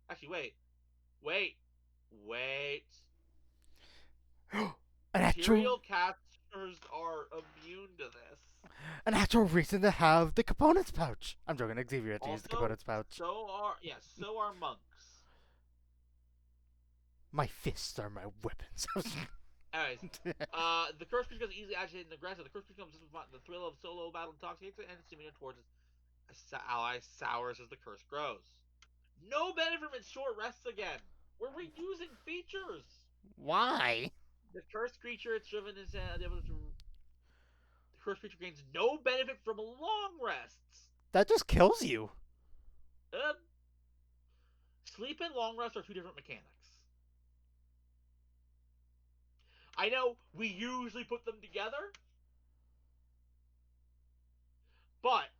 Actually, wait. An Material actual, casters are immune to this. an actual reason to have the components pouch. I'm joking. Xavier had to use the Also, components pouch. so are monks. My fists are my weapons. Anyways, the cursed creature becomes easily agitated and aggressive. The cursed creature becomes the thrill of solo battle intoxicates it, and its demeanor towards its ally sours as the curse grows. No benefit from its short rests again. We're reusing features. Why? The cursed creature, it's driven is able to. The cursed creature gains no benefit from long rests. That just kills you. Uh, Sleep and long rest are two different mechanics. I know we usually put them together, but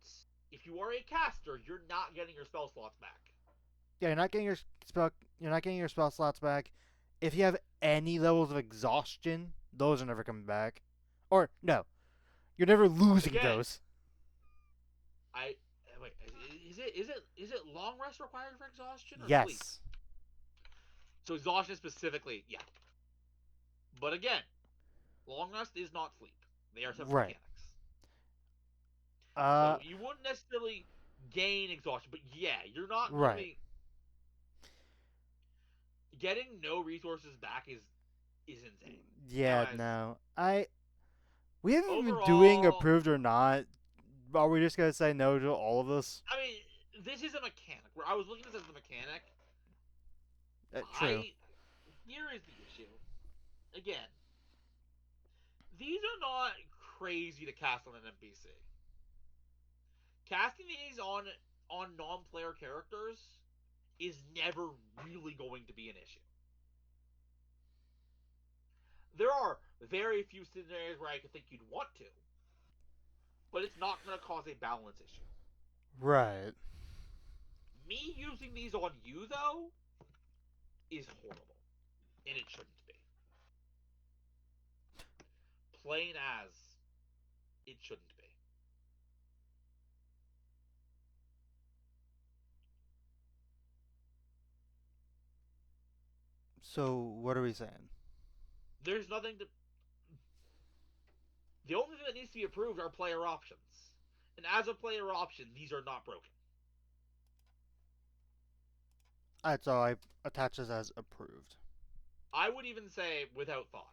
if you are a caster, you're not getting your spell slots back. Yeah, you're not getting your spell. You're not getting your spell slots back. If you have any levels of exhaustion, those are never coming back. Or no, you're never losing Again, those. Wait. Is it long rest required for exhaustion or sleep? Yes. So exhaustion specifically, yeah. But again, long rest is not sleep. They are separate Right. mechanics. So you wouldn't necessarily gain exhaustion, but yeah, you're not Right. really getting no resources back is insane. Yeah, Anyways, no. We haven't been overall, doing approved or not. Are we just gonna say no to all of this? I mean, this is a mechanic. Where I was looking at this as a mechanic. True. Here is the issue. Again, these are not crazy to cast on an NPC. Casting these on non-player characters is never really going to be an issue. There are very few scenarios where I could think you'd want to, but it's not going to cause a balance issue. Right. Me using these on you, though, is horrible. And it shouldn't be. Plain as it shouldn't be. So what are we saying? There's nothing to. The only thing that needs to be approved are player options. And as a player option, these are not broken. That's all I attach this as approved. I would even say without thought.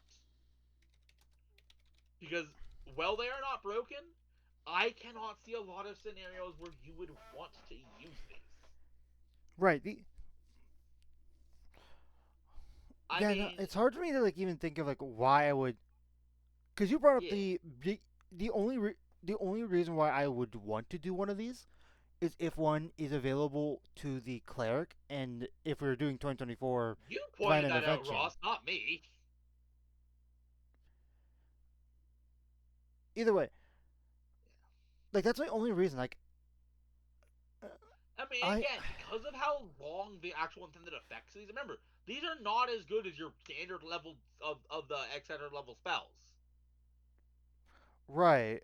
Because while they are not broken, I cannot see a lot of scenarios where you would want to use these. Right. I yeah, mean, no, it's hard for me to like even think of like why I would. Because you brought up yeah. the only reason why I would want to do one of these is if one is available to the cleric, and if we're doing 2024 You Divine pointed that out, Intervention. Ross, not me. Either way, like that's my only reason. Like, I mean, again, because of how long the actual intended effects of these. Remember, these are not as good as your standard level of the etc. level spells. right.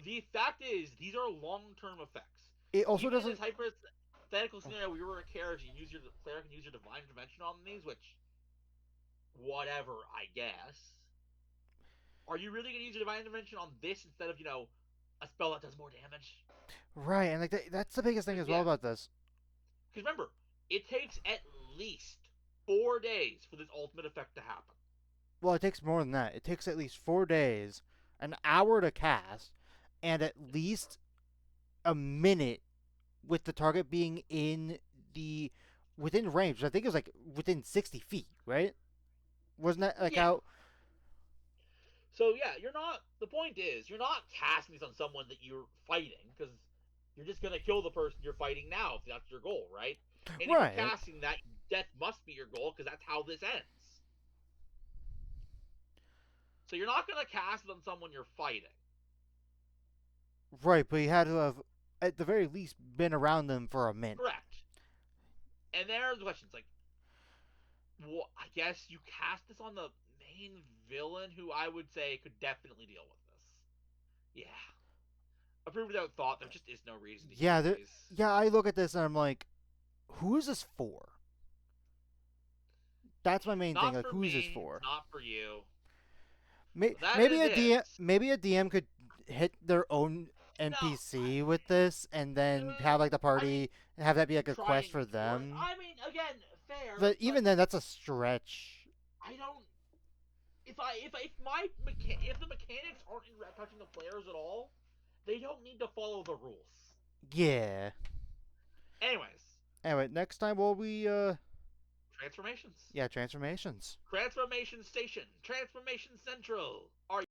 The fact is, these are long-term effects. It also Even doesn't. in this hypothetical scenario where you were a character, you use your cleric and use your divine intervention on these, which, whatever, I guess. Are you really gonna use your divine intervention on this instead of a spell that does more damage? Right, and like that's the biggest thing as well about this. Because remember, it takes at least 4 days for this ultimate effect to happen. Well, it takes more than that. It takes at least 4 days, an hour to cast, and at least a minute with the target being in the within range. I think it was like within 60 feet, right? Wasn't that like Yeah. how? So yeah, you're not. The point is, you're not casting this on someone that you're fighting because you're just gonna kill the person you're fighting now if that's your goal, right? And if you're Right, casting that, death must be your goal because that's how this ends. So you're not gonna cast it on someone you're fighting. right, but he had to have at the very least been around them for a minute. Correct. And there's the questions like, well, I guess you cast this on the main villain, who I would say could definitely deal with this. Yeah. Approved without thought. There just is no reason to Yeah, use these. yeah. I look at this and I'm like, who is this for? That's my main thing. Not Like, for who is this me. for? It's not for you. That Maybe it a DM, is. maybe a DM could hit their own No, NPC with this, and then have like the I mean, party and have that be like a try quest and for explore it. them. I mean, again, fair, But but even then, that's a stretch. I don't. If the mechanics aren't touching the players at all, they don't need to follow the rules. Yeah. Anyways, Anyway, next time we transformations. yeah, transformations. Transformation Station. Transformation Central.